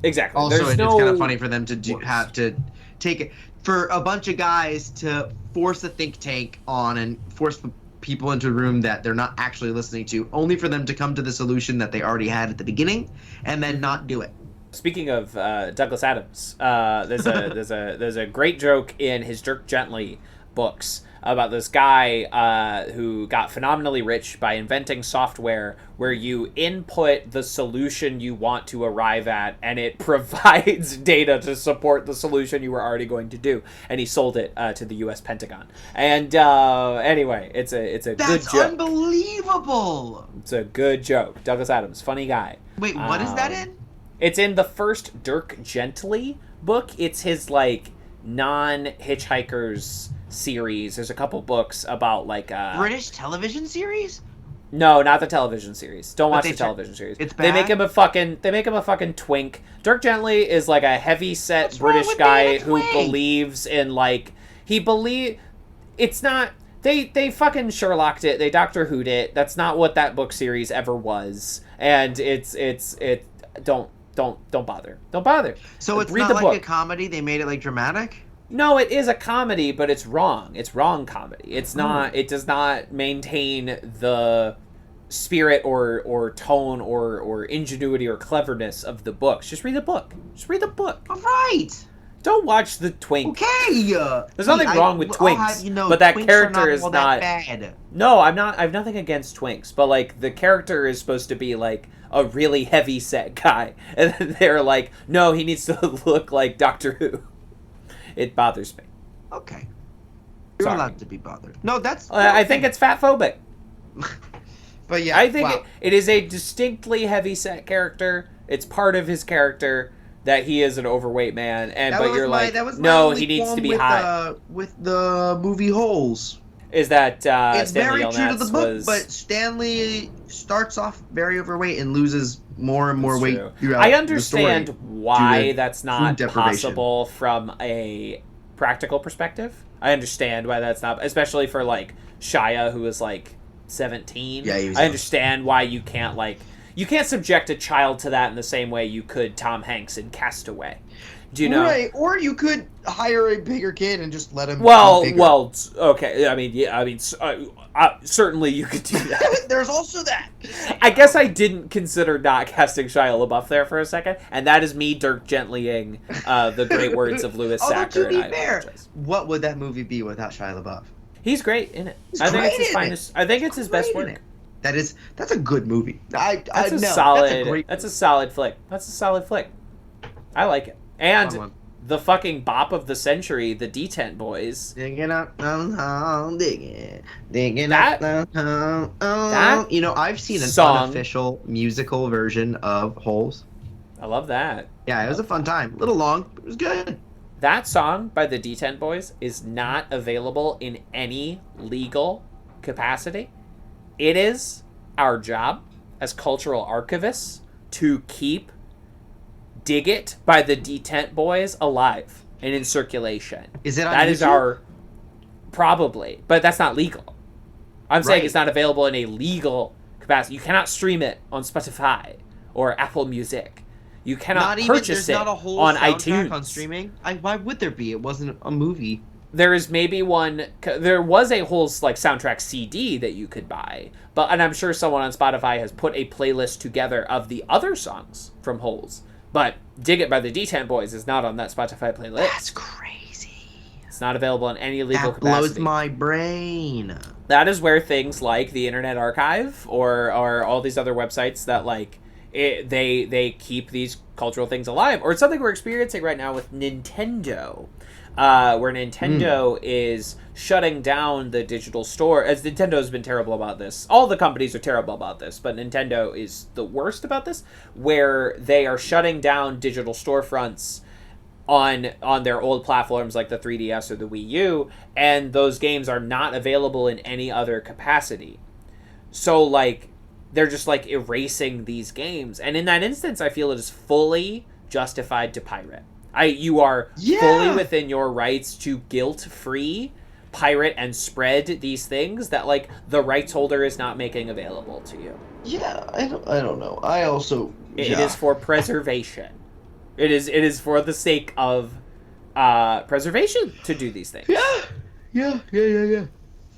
Exactly. Also, it's kind of funny for them to have to take it for a bunch of guys to force a think tank on and force the people into a room that they're not actually listening to, only for them to come to the solution that they already had at the beginning and then not do it. Speaking of Douglas Adams, there's a great joke in his Dirk Gently books about this guy who got phenomenally rich by inventing software where you input the solution you want to arrive at and it provides data to support the solution you were already going to do, and he sold it to the US Pentagon. And anyway, it's a good joke. That's unbelievable. It's a good joke. Douglas Adams, funny guy. Wait, what is that in? It's in the first Dirk Gently book. It's his like non-hitchhikers series. There's a couple books about like British television series. No, not the television series. Don't watch the television series. It's bad. They make him a fucking twink. Dirk Gently is like a heavy set British guy who believes in like it's not They fucking Sherlocked it. They Doctor Who'd it. That's not what that book series ever was. And it don't bother. Don't bother. So it's Read not the like book. a comedy. They made it like dramatic. No, it is a comedy, but it's wrong. It's wrong comedy. It's not. It does not maintain the spirit or tone or ingenuity or cleverness of the books. Just read the book. Just read the book. All right. Don't watch the twink. Okay. There's nothing wrong with twinks, but that character is not bad. No, I'm not. I have nothing against twinks, but like the character is supposed to be like a really heavy set guy, and they're like, no, he needs to look like Doctor Who. It bothers me. Okay. You're allowed to be bothered. No, that's. I think it's fat phobic. But yeah, I think it is a distinctly heavy set character. It's part of his character that he is an overweight man, and but you're like, no, he needs to be high. With the movie Holes, is that it's Stanley very true to the book, was... but Stanley starts off very overweight and loses more and more weight throughout I understand the story why that's not possible from a practical perspective. I understand why that's not, especially for like Shia, who is like 17. Yeah, I understand why you can't subject a child to that in the same way you could Tom Hanks in Castaway. Do you know? Right, or you could hire a bigger kid and just let him. Well, okay. I mean, certainly you could do that. There's also that. I guess I didn't consider not casting Shia LaBeouf there for a second, and that is me Dirk Gentlying the great words of Lewis Sacker. To be fair, what would that movie be without Shia LaBeouf? He's great in it. I think it's his finest. I think it's his best work. That's a good movie. That's a solid flick. That's a solid flick. I like it. And the fucking bop of the century, the Detent Boys. Digging up, digging up. You know, I've seen an unofficial musical version of Holes. I love that. Yeah, it was a fun time. A little long, but it was good. That song by the Detent Boys is not available in any legal capacity. It is our job as cultural archivists to keep Dig It by the Detent Boys alive and in circulation. Is it on That YouTube? Is our... Probably. But that's not legal. I'm saying it's not available in a legal capacity. You cannot stream it on Spotify or Apple Music. You cannot purchase it on iTunes. On streaming? Why would there be? It wasn't a movie. There is maybe one. There was a whole like soundtrack CD that you could buy, and I'm sure someone on Spotify has put a playlist together of the other songs from Holes. But Dig It by the Detent Boys is not on that Spotify playlist. That's crazy. It's not available in any legal capacity. That blows my brain. That is where things like the Internet Archive or all these other websites that like they keep these cultural things alive. Or it's something we're experiencing right now with Nintendo. Where Nintendo is shutting down the digital store. As Nintendo's been terrible about this. All the companies are terrible about this, but Nintendo is the worst about this, where they are shutting down digital storefronts on their old platforms like the 3DS or the Wii U, and those games are not available in any other capacity. So, like, they're just, like, erasing these games. And in that instance, I feel it is fully justified to pirate. You are fully within your rights to guilt-free pirate and spread these things that like the rights holder is not making available to you. Yeah, I don't know. I also it is for preservation. It is for the sake of preservation to do these things. Yeah.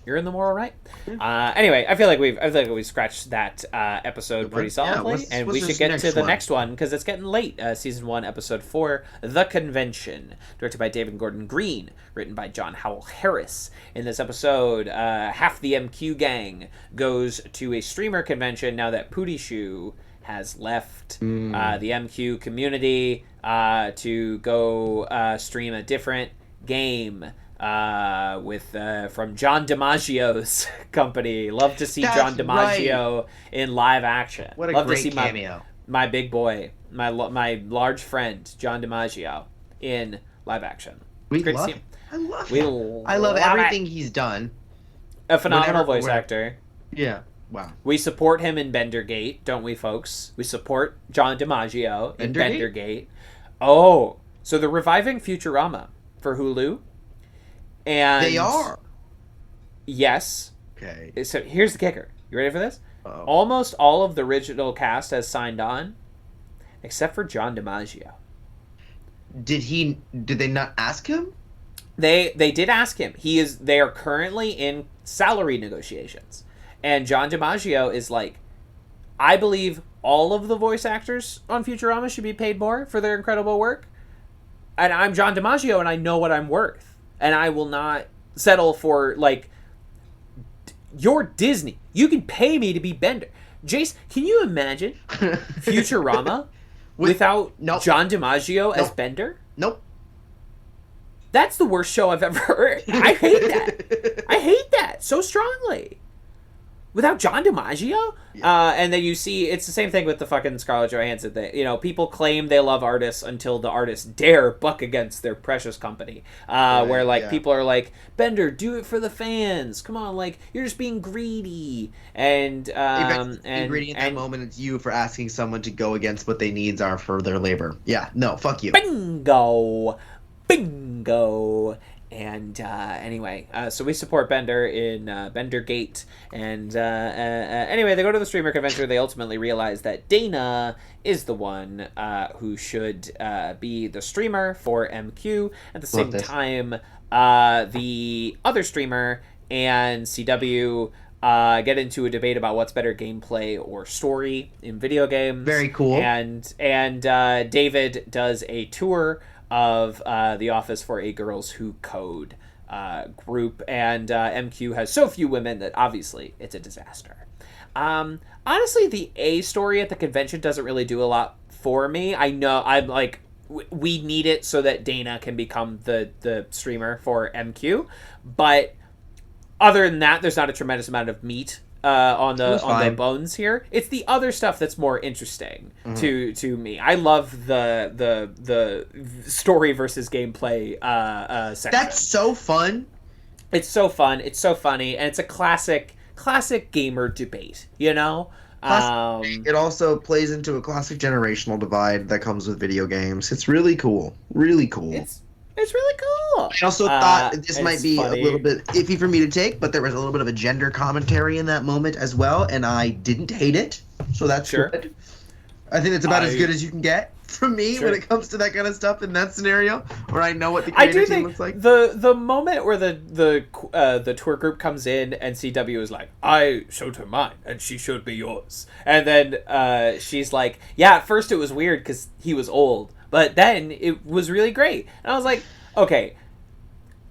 You're in the moral right. Anyway, I feel like we've scratched that episode pretty solidly, and we should get to the next one because it's getting late. Season 1, Episode 4, The Convention, directed by David Gordon Green, written by John Howell Harris. In this episode, half the MQ gang goes to a streamer convention now that Pootie Shoe has left the MQ community to go stream a different game. From John DiMaggio's company. Love to see John DiMaggio in live action. What a Love great to see cameo. My big boy, my large friend John DiMaggio in live action. We love him. I love everything he's done. A phenomenal voice actor. Yeah. Wow. We support him in Bendergate, don't we, folks? We support John DiMaggio in Bendergate. Oh, so they're reviving Futurama for Hulu. And they are. Yes. Okay. So here's the kicker. You ready for this? Uh-oh. Almost all of the original cast has signed on, except for John DiMaggio. Did they not ask him? They did ask him. They are currently in salary negotiations. And John DiMaggio is like, I believe all of the voice actors on Futurama should be paid more for their incredible work. And I'm John DiMaggio and I know what I'm worth. And I will not settle for, like, you're Disney. You can pay me to be Bender. Jace, can you imagine Futurama without John DiMaggio as Bender? Nope. That's the worst show I've ever heard. I hate that. I hate that so strongly. Without John DiMaggio? Yeah. And then you see, it's the same thing with the fucking Scarlett Johansson thing. You know, people claim they love artists until the artists dare buck against their precious company. Where, like, people are like, Bender, do it for the fans. Come on, like, you're just being greedy. And, greedy in that moment, it's you for asking someone to go against what their needs are for their labor. Yeah, no, fuck you. Bingo! And anyway, so we support Bender in Bendergate. And anyway, they go to the streamer convention. They ultimately realize that Dana is the one who should be the streamer for MQ. At the same time, the other streamer and CW get into a debate about what's better, gameplay or story in video games. Very cool. And David does a tour of the Office for a Girls Who Code group, and MQ has so few women that obviously it's a disaster. Honestly, the A story at the convention doesn't really do a lot for me. I know I'm like, we need it so that Dana can become the streamer for MQ, but other than that, there's not a tremendous amount of meat on the bones here. It's the other stuff that's more interesting to me. I love the story versus gameplay section. That's so fun. It's so fun. It's so funny, and it's a classic gamer debate. You know. It also plays into a classic generational divide that comes with video games. It's really cool. Really cool. It's really cool. I also thought this might be funny. A little bit iffy for me to take, but there was a little bit of a gender commentary in that moment as well, and I didn't hate it, so that's good. I think it's about as good as you can get from me when it comes to that kind of stuff in that scenario, where I know what the creator team looks like. The moment where the tour group comes in and CW is like, I showed her mine and she showed me yours, and then she's like, yeah, at first it was weird because he was old. But then it was really great. And I was like, okay,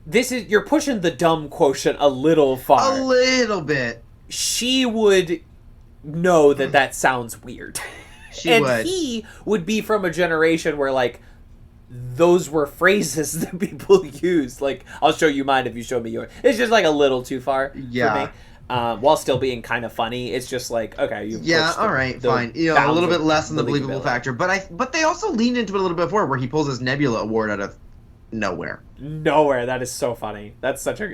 you're pushing the dumb quotient a little far. A little bit. She would know that sounds weird. He would be from a generation where, like, those were phrases that people used. Like, I'll show you mine if you show me yours. It's just, like, a little too far for me. While still being kind of funny, it's just like, okay, all right, fine. You know, a little bit less than the believable factor, but they also leaned into it a little bit more, where he pulls his Nebula award out of nowhere. That is so funny. That's such a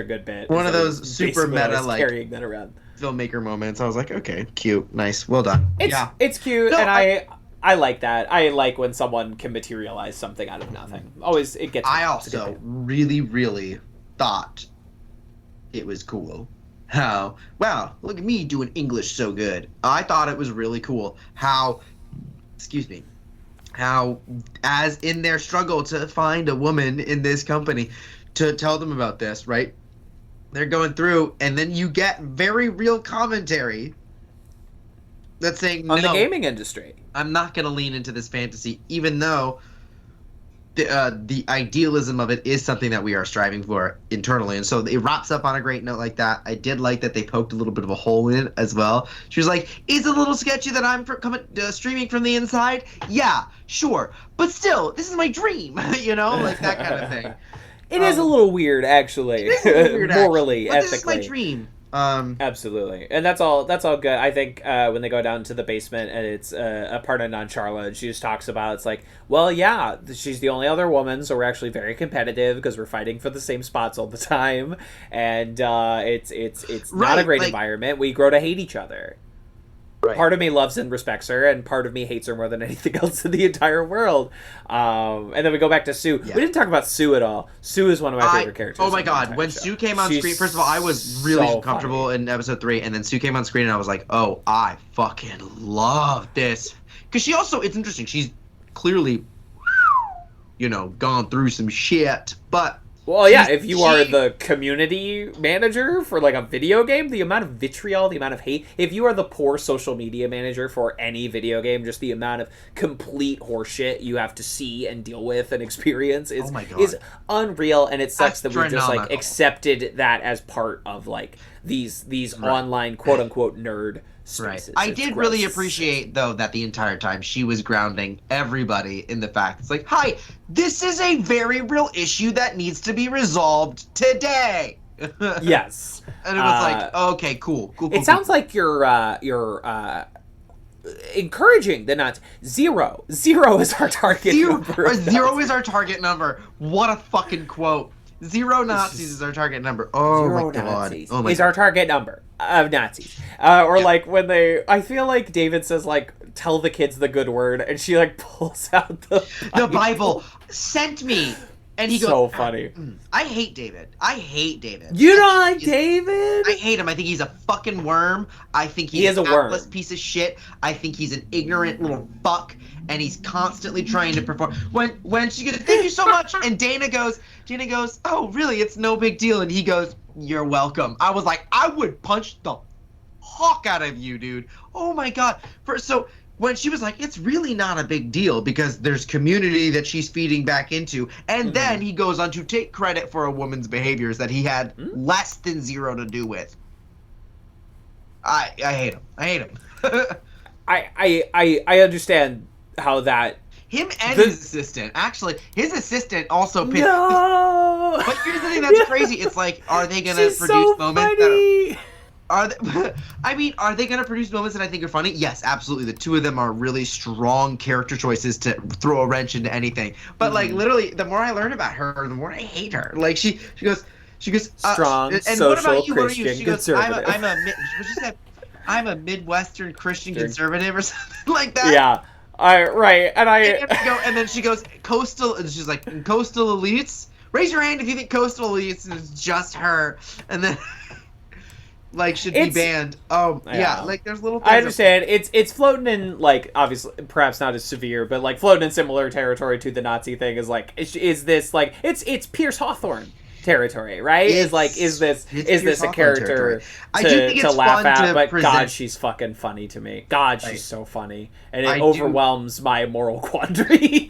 good bit. One of those super meta, like, carrying that around filmmaker moments. I was like, okay, cute, nice, well done. It's cute, and I like that. I like when someone can materialize something out of nothing. Always, it gets. I also really, really thought it was cool. Wow, look at me doing English so good. I thought it was really cool how, as in their struggle to find a woman in this company to tell them about this, right? They're going through, and then you get very real commentary that's saying, on the gaming industry. I'm not going to lean into this fantasy, even though the idealism of it is something that we are striving for internally. And so it wraps up on a great note like that. I did like that they poked a little bit of a hole in it as well. She was like, it's a little sketchy that I'm streaming from the inside. Yeah, sure. But still, this is my dream, you know, like that kind of thing. It is a little weird, actually. It is a little weird, morally, but ethically. This is my dream. Absolutely, and that's all good. I think when they go down to the basement and it's a part of Non-Charla, and she just talks about, it's like, well, yeah, she's the only other woman, so we're actually very competitive because we're fighting for the same spots all the time, and it's not a great environment. We grow to hate each other. Right. Part of me loves and respects her, and part of me hates her more than anything else in the entire world. And then we go back to Sue. Yeah. We didn't talk about Sue at all. Sue is one of my favorite characters. Oh my god, when Sue came on screen, first of all, I was really uncomfortable in episode 3, and then Sue came on screen, and I was like, oh, I fucking love this. Because she also, it's interesting, she's clearly, gone through some shit, but... Well, yeah, if you are the community manager for, like, a video game, the amount of vitriol, the amount of hate, if you are the poor social media manager for any video game, just the amount of complete horseshit you have to see and deal with and experience is unreal, and it sucks that we just, like, accepted that as part of, like, these online quote-unquote nerd spaces. Right. I did really appreciate, though, that the entire time she was grounding everybody in the fact it's like, hi, this is a very real issue that needs to be resolved today. Yes. And it was like, okay, cool. It sounds like you're encouraging the Nazis. Zero is our target number. Zero is our target number. What a fucking quote. 0 Nazis is our target number. Oh my god. Oh my god. Our target number of Nazis. Like when I feel like David says like, tell the kids the good word, and she like pulls out the Bible. Sent me. And he goes, so funny. I hate David. You don't like David? I hate him. I think he's a fucking worm. I think he is a worm. Piece of shit. I think he's an ignorant little fuck, and he's constantly trying to perform. When she goes, thank you so much, and Dana goes, oh really? It's no big deal. And he goes, you're welcome. I was like, I would punch the fuck out of you, dude. Oh my god. When she was like, it's really not a big deal because there's community that she's feeding back into. And then he goes on to take credit for a woman's behaviors that he had less than 0 to do with. I hate him. I understand how that... Him and his assistant. Actually, his assistant also picked... No! But here's the thing that's crazy. It's like, are they going to produce moments that are they going to produce moments that I think are funny? Yes, absolutely. The two of them are really strong character choices to throw a wrench into anything. But like literally, the more I learn about her, the more I hate her. Like she goes strong, and social, what about you? Christian, She goes, conservative. I'm a Midwestern Christian conservative or something like that. Yeah. Right. And then she goes coastal, and she's like, coastal elites. Raise your hand if you think coastal elites is just her. And then. Like should be banned. Oh yeah, like there's little things. I understand. It's floating in like obviously perhaps not as severe, but like floating in similar territory to the Nazi thing is like is this like it's Pierce Hawthorne territory, right? Is this a character to laugh at? But God, she's fucking funny to me. God, she's so funny, and it overwhelms my moral quandary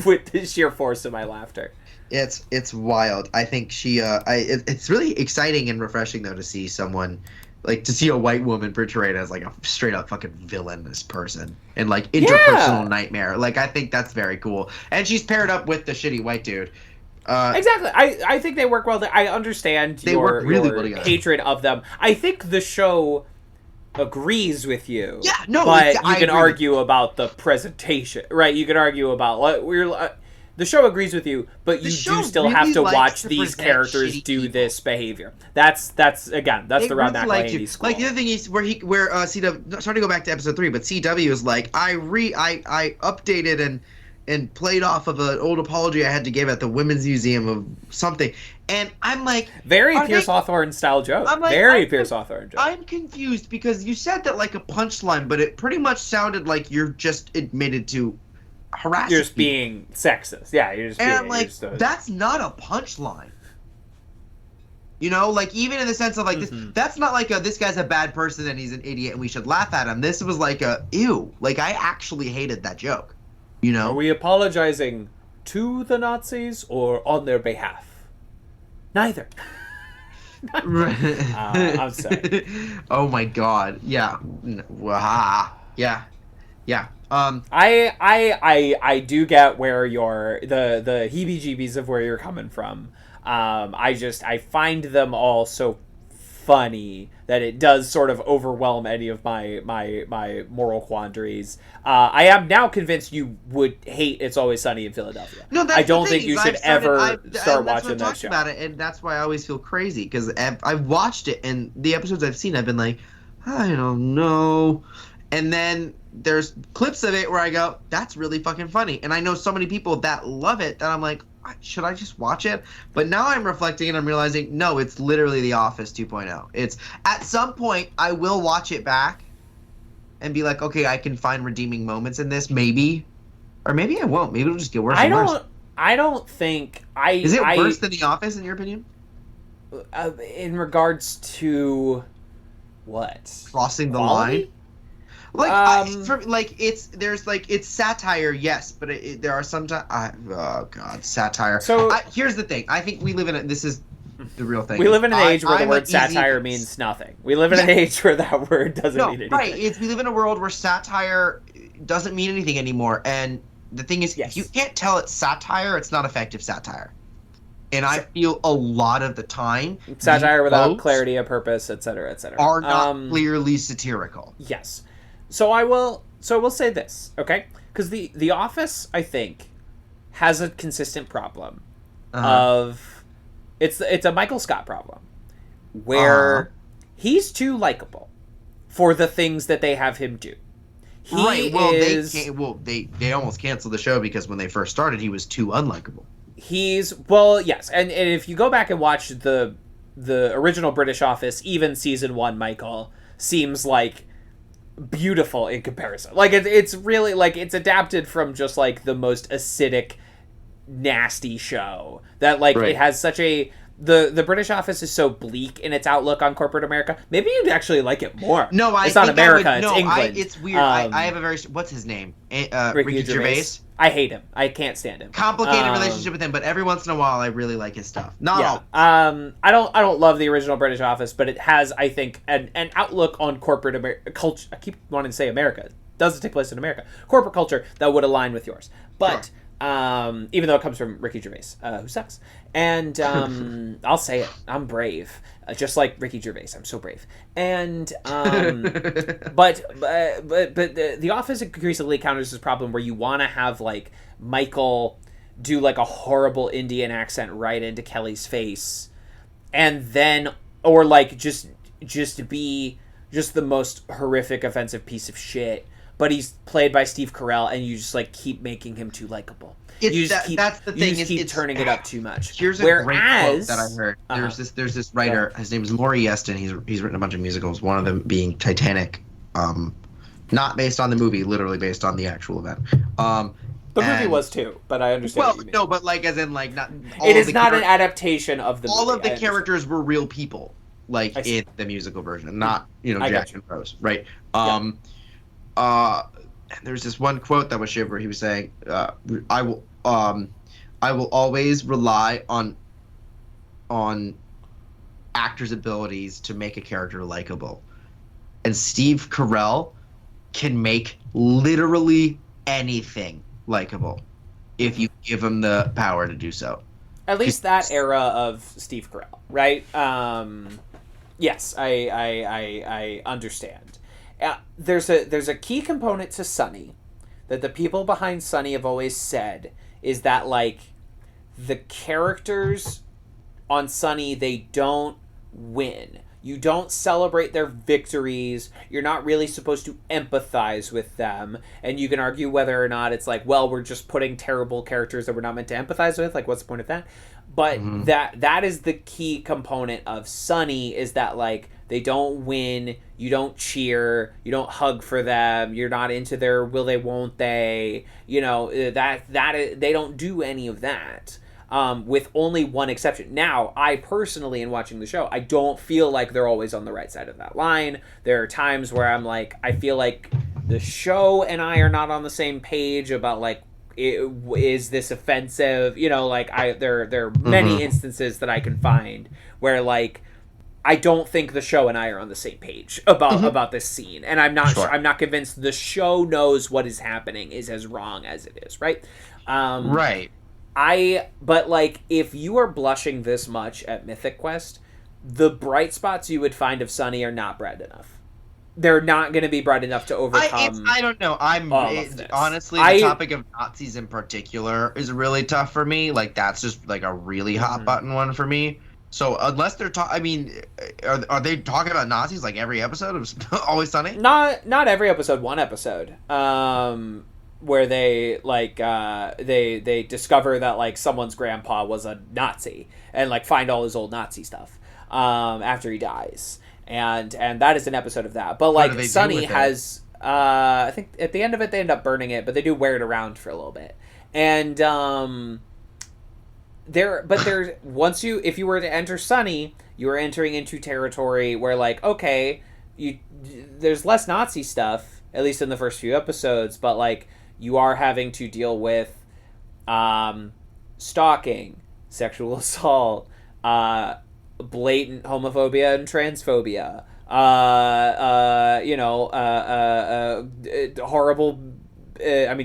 with the sheer force of my laughter. It's wild. I think it's really exciting and refreshing though to see someone like to see a white woman portrayed as like a straight up fucking villainous person and like interpersonal nightmare. Like I think that's very cool. And she's paired up with the shitty white dude. Exactly. I think they work well. I understand your hatred of them. I think the show agrees with you. Yeah, no, but you can argue about the presentation, right? You can argue about the show agrees with you, but you do still have to watch these characters do this behavior. That's the Rob McElhaney school. Like the other thing is where CW. Sorry to go back to episode 3, but CW is like I updated and played off of an old apology I had to give at the Women's Museum of something, and I'm like very Pierce Hawthorne style joke. Pierce Hawthorne joke. I'm confused because you said that like a punchline, but it pretty much sounded like you're just admitted to. Harassing you're just being sexist. Yeah, you're just. And I'm like, that's not a punchline. You know, like even in the sense of like this, that's not like this guy's a bad person and he's an idiot and we should laugh at him. This was like ew. Like I actually hated that joke. You know, are we apologizing to the Nazis or on their behalf? Neither. I'm sorry. Oh my god. Yeah. Yeah. Yeah. I do get where the heebie-jeebies of where you're coming from. I find them all so funny that it does sort of overwhelm any of my moral quandaries. I am now convinced you would hate It's Always Sunny in Philadelphia. No, I don't think you should ever start watching that show. About it, and that's why I always feel crazy because I've watched it and the episodes I've seen, I've been like, I don't know. And then there's clips of it where I go, that's really fucking funny. And I know so many people that love it that I'm like, should I just watch it? But now I'm reflecting and I'm realizing, no, it's literally The Office 2.0. It's at some point I will watch it back and be like, okay, I can find redeeming moments in this, maybe. Or maybe I won't. Maybe it'll just get worse and worse. I don't think Is it worse than The Office in your opinion? In regards to what? Crossing the Quality? line? It's satire, yes, but there are sometimes oh god, satire. So here's the thing. I think we live in this is the real thing. We live in an age where the word satire means nothing. We live in an age where that word doesn't mean anything. Right. We live in a world where satire doesn't mean anything anymore. And the thing is, if you can't tell it's satire, it's not effective satire. And I feel a lot of the time satire without clarity of purpose, etc., are not clearly satirical. Yes. So I will say this, okay? Because the Office, I think, has a consistent problem of it's a Michael Scott problem where he's too likable for the things that they have him do. They almost canceled the show because when they first started, he was too unlikable. Yes, and if you go back and watch the original British Office, even season 1, Michael seems like beautiful in comparison. Like it's really like it's adapted from just like the most acidic, nasty show that like it has such a the British Office is so bleak in its outlook on corporate America. Maybe you'd actually like it more. No, it's not America. It's England. It's weird. I have a very what's his name? Ricky Gervais. I hate him. I can't stand him. Complicated relationship with him, but every once in a while I really like his stuff. Not all. I don't love the original British Office, but it has, I think, an outlook on corporate culture. I keep wanting to say America. It doesn't take place in America. Corporate culture that would align with yours. But even though it comes from Ricky Gervais, who sucks. And I'll say it. I'm brave. Just like Ricky Gervais. I'm so brave. And but the Office increasingly encounters this problem where you want to have like Michael do like a horrible Indian accent right into Kelly's face, and then or like just be just the most horrific, offensive piece of shit. But he's played by Steve Carell, and you just like keep making him too likable. That's the thing. You just keep turning it up too much. Here's a great quote that I heard. There's this writer. His name is Laurie Yeston. He's written a bunch of musicals. One of them being Titanic, not based on the movie, literally based on the actual event. The movie was too, but I understand. Well, what you mean. no, but like as in like not. It is not an adaptation of the movie. All of the characters were real people, like in the musical version, not Jack and Rose, right? There's this one quote that was shared where he was saying, "I will always rely on actors' abilities to make a character likable, and Steve Carell can make literally anything likable if you give him the power to do so." At least that era of Steve Carell, right? Yes, I understand. There's a key component to Sunny that the people behind Sunny have always said is that like the characters on Sunny, they don't win. You don't celebrate their victories. You're not really supposed to empathize with them. And you can argue whether or not it's like, well, we're just putting terrible characters that we're not meant to empathize with. Like, what's the point of that? But that is the key component of Sunny, is that like they don't win, you don't cheer, you don't hug for them, you're not into their will they won't they, they don't do any of that. With only one exception. Now, I personally, in watching the show, I don't feel like they're always on the right side of that line. There are times where I'm like, I feel like the show and I are not on the same page about like, is this offensive? There are many instances that I can find where like I don't think the show and I are on the same page about this scene, and I'm not I'm not convinced the show knows what is happening is as wrong as it is, right? Right. But like if you are blushing this much at Mythic Quest, the bright spots you would find of Sunny are not bright enough. They're not going to be bright enough to overcome. I don't know. Honestly, the topic of Nazis in particular is really tough for me. Like that's just like a really hot button one for me. So unless they're talking, I mean, are they talking about Nazis like every episode of Always Sunny? Not every episode. One episode, where they like they discover that like someone's grandpa was a Nazi and like find all his old Nazi stuff after he dies, and that is an episode of that. But like Sunny has, I think at the end of it they end up burning it, but they do wear it around for a little bit, and if you were to enter Sunny, you are entering into territory where like, okay, there's less Nazi stuff, at least in the first few episodes, but like you are having to deal with stalking, sexual assault, blatant homophobia and transphobia, horrible,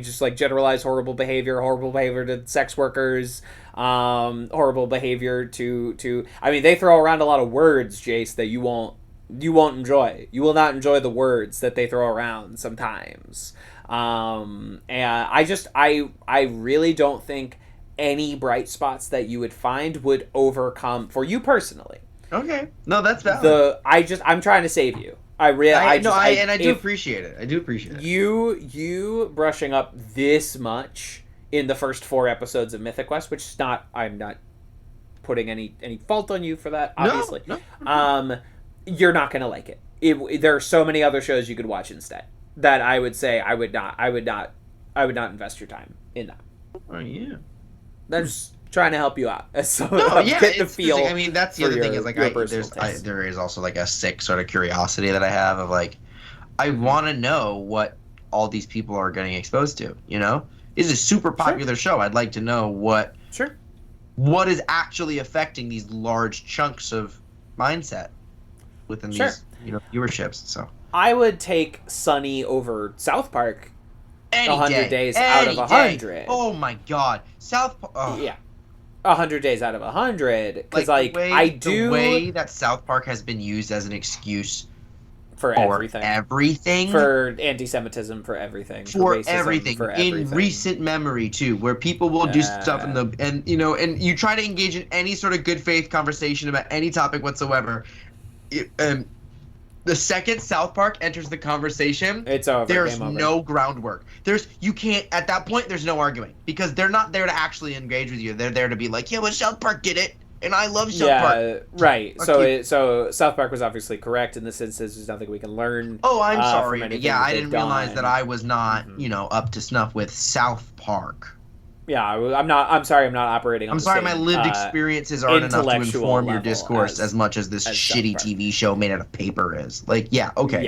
just like generalized horrible behavior to sex workers, horrible behavior to they throw around a lot of words, Jace, that you won't enjoy. You will not enjoy the words that they throw around sometimes. And I really don't think any bright spots that you would find would overcome for you personally. Okay. No, that's valid. I'm trying to save you. I do appreciate it. I do appreciate it. You brushing up this much in the first 4 episodes of Mythic Quest, which is not, I'm not putting any fault on you for that, obviously. No. You're not going to like it. There are so many other shows you could watch instead that I would say I would not invest your time in that. Oh yeah. That's trying to help you out. So getting a feel. I mean, that's the other thing is like there is also like a sick sort of curiosity that I have of like, I want to know what all these people are getting exposed to. You know, it's a super popular show. I'd like to know what is actually affecting these large chunks of mindset within these viewerships. So I would take Sunny over South Park. 100 days out of 100. Oh my god, South Park. Oh. Yeah. 100 days out of 100, because the way that South Park has been used as an excuse for everything, for anti-Semitism, for everything, for everything, in recent memory too, where people will do stuff and you try to engage in any sort of good faith conversation about any topic whatsoever. The second South Park enters the conversation, it's over. There's no groundwork. You can't, at that point, there's no arguing. Because they're not there to actually engage with you. They're there to be like, yeah, well, South Park did it, and I love South Park. Right. So South Park was obviously correct in this instance. There's nothing we can learn. Oh, I'm sorry. Yeah, I didn't realize that I was not, up to snuff with South Park. Yeah, I'm sorry I'm not operating on my lived experiences aren't enough to inform your discourse as much as this shitty TV show made out of paper is. Like,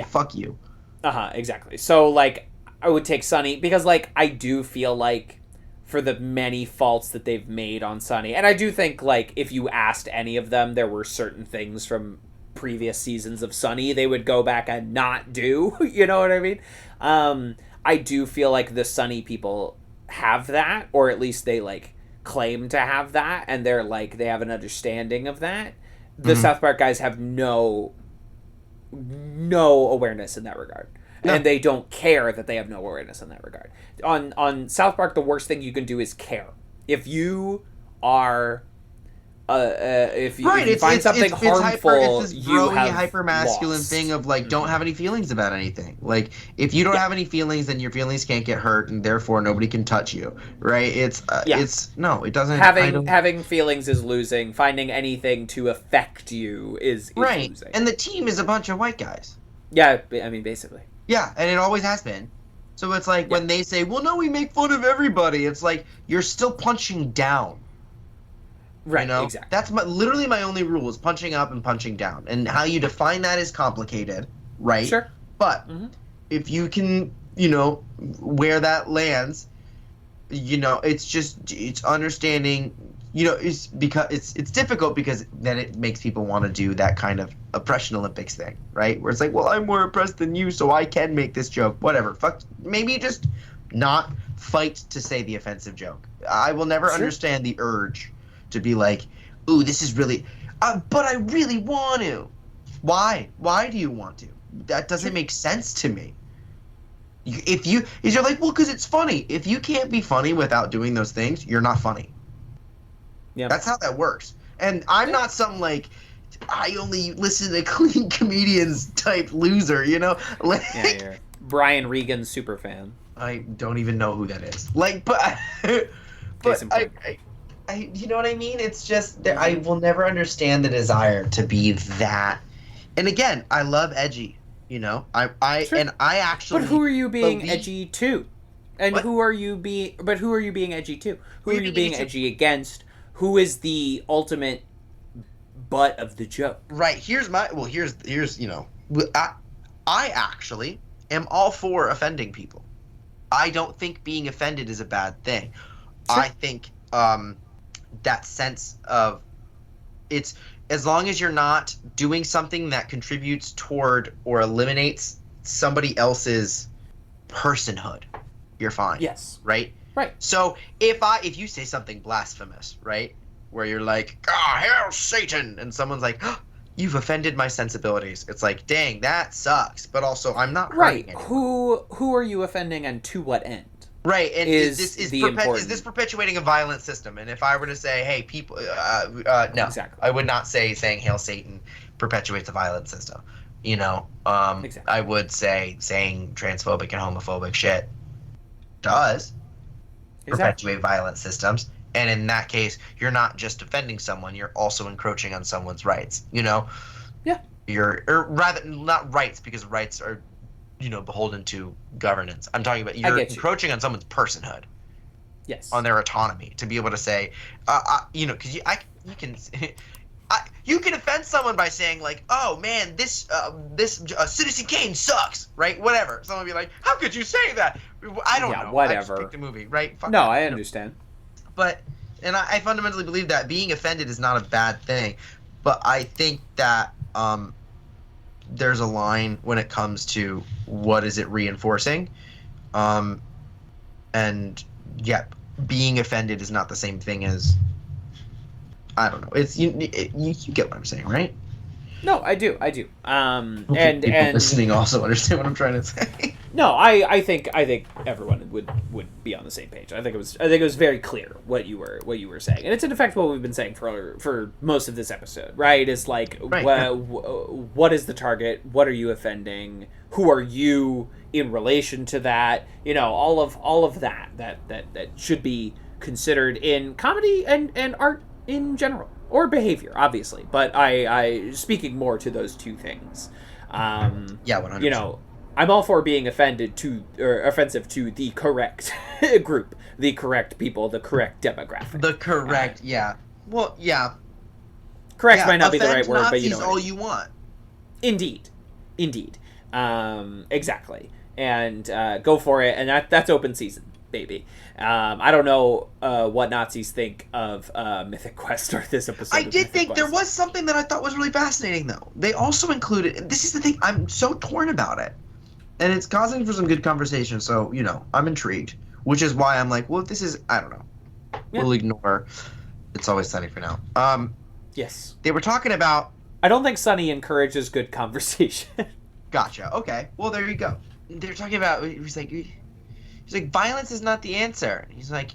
fuck you. Exactly. So, like, I would take Sunny, because, like, I do feel like for the many faults that they've made on Sunny, and I do think, like, if you asked any of them, there were certain things from previous seasons of Sunny they would go back and not do, you know what I mean? I do feel like the Sunny people have that, or at least they like claim to have that, and they're like they have an understanding of that. The South Park guys have no awareness in that regard, and they don't care that they have no awareness in that regard. On South Park, the worst thing you can do is care. If you are if you find something harmful, it's this broy, hyper masculine thing of like, don't have any feelings about anything. Like, if you don't have any feelings, then your feelings can't get hurt, and therefore nobody can touch you, right? It doesn't. Having feelings is losing. Finding anything to affect you is right. Losing. And the team is a bunch of white guys. Yeah, I mean, basically. Yeah, and it always has been. So it's like when they say, "Well, no, we make fun of everybody," it's like you're still punching down. Right, exactly. That's literally my only rule is punching up and punching down. And how you define that is complicated, right? Sure. But if you can, where that lands, it's understanding, it's because it's difficult because then it makes people want to do that kind of oppression Olympics thing, right? Where it's like, well, I'm more oppressed than you, so I can make this joke. Whatever. Fuck. Maybe just not fight to say the offensive joke. I will never understand the urge to be like, ooh, this is really, but I really want to. Why? Why do you want to? That doesn't make sense to me. You're like, well, because it's funny. If you can't be funny without doing those things, you're not funny. Yeah. That's how that works. And I'm not some like I only listen to clean comedians type loser, you know? Like, you're Brian Regan super fan. I don't even know who that is. Like, but I you know what I mean? It's just that I will never understand the desire to be that. And again, I love edgy, you know? And I actually. But who are you being edgy to? And who are you being edgy to? Who are you being edgy against? Who is the ultimate butt of the joke? Right. Here's you know, I actually am all for offending people. I don't think being offended is a bad thing. Sure. I think that sense of it's as long as you're not doing something that contributes toward or eliminates somebody else's personhood, you're fine. Yes. Right? Right. So if you say something blasphemous, right? Where you're like, hail Satan, and someone's like, oh, you've offended my sensibilities. It's like, dang, that sucks. But also, I'm not hurting anyone. Who are you offending and to what end? Right, and is this perpetuating a violent system? And if I were to say, hey, people, no, exactly. I would not saying hail Satan perpetuates a violent system. You know, exactly. I would say saying transphobic and homophobic shit does perpetuate violent systems. And in that case, you're not just offending someone, you're also encroaching on someone's rights, you know? Yeah. Or rather, not rights, because rights are, you know, beholden to governance. I'm talking about you're encroaching on someone's personhood. Yes. On their autonomy. To be able to say, you know, because you can offend someone by saying, like, oh, man, this Citizen Kane sucks, right? Whatever. Someone will be like, how could you say that? I don't know. Whatever. I just picked a movie, right? No, I understand. But, and I fundamentally believe that being offended is not a bad thing. But I think that there's a line when it comes to what is it reinforcing. And, yeah, being offended is not the same thing as, I don't know. It's you get what I'm saying, right? No, I do. And listening also understand what I'm trying to say. No, I think everyone would be on the same page. I think it was very clear what you were saying, and it's in effect what we've been saying for most of this episode, right? Is like, what is the target? What are you offending? Who are you in relation to that? You know, all of that should be considered in comedy and art in general, or behavior, obviously. But I speaking more to those two things. 100%. You know, I'm all for being offensive to the correct group, the correct people, the correct demographic. The correct, yeah. Well, yeah. Correct might not be the right word, Nazis but you know all you want. Indeed. Exactly. And go for it, and that's open season, baby. I don't know what Nazis think of Mythic Quest or this episode. I did think there was something that I thought was really fascinating, though. They also included, and this is the thing, I'm so torn about it. And it's causing for some good conversation, so, you know, I'm intrigued. Which is why I'm like, well, this is, I don't know. Yeah. We'll ignore It's Always Sunny for now. Yes. They were talking about... I don't think Sunny encourages good conversation. Gotcha. Okay. Well, there you go. They're talking about, he's like, violence is not the answer. He's like,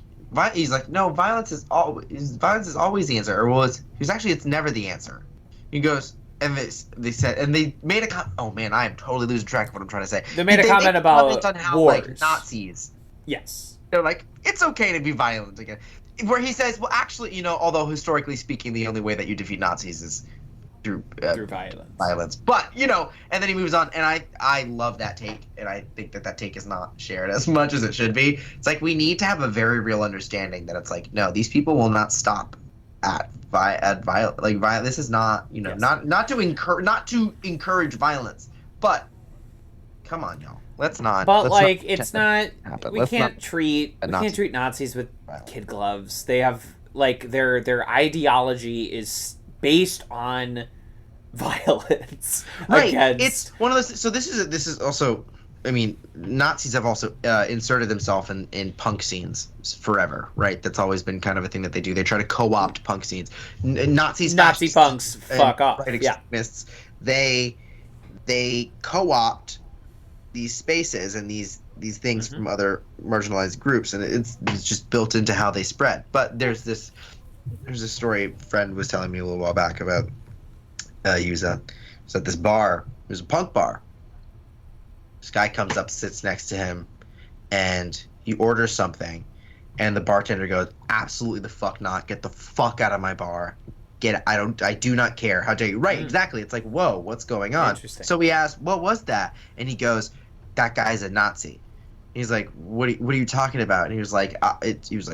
no, violence is always the answer. Or well, it's never the answer. He goes, and they said, and they made a comment. Oh man, I am totally losing track of what I'm trying to say. They made a comment about on how, wars. Like, Nazis. Yes. They're like, it's okay to be violent again. Where he says, well, actually, you know, although historically speaking, the only way that you defeat Nazis is through violence. But, you know, and then he moves on, and I love that take, and I think that take is not shared as much as it should be. It's like, we need to have a very real understanding that it's like, no, these people will not stop at violence. Like, this is not, you know, yes. not to encourage violence, but come on, y'all. Let's not. But like, it's not. We can't treat Nazis with kid gloves. They have like their ideology is based on violence. Right. It's one of those. So this is also. I mean, Nazis have also inserted themselves in punk scenes forever, right? That's always been kind of a thing that they do. They try to co-opt punk scenes. Nazi punks, fuck off. Right, extremists. Yeah. They co-opt these spaces and these things from other marginalized groups, and it's just built into how they spread. But there's this There's a story a friend was telling me a little while back about. He was at this bar. It was a punk bar. This guy comes up, sits next to him, and he orders something, and the bartender goes, "Absolutely the fuck not! Get the fuck out of my bar! I do not care. How dare you?" Right, exactly. It's like, whoa, what's going on? So we asked, "What was that?" And he goes, "That guy's a Nazi." He's like, what are you talking about? And he was like,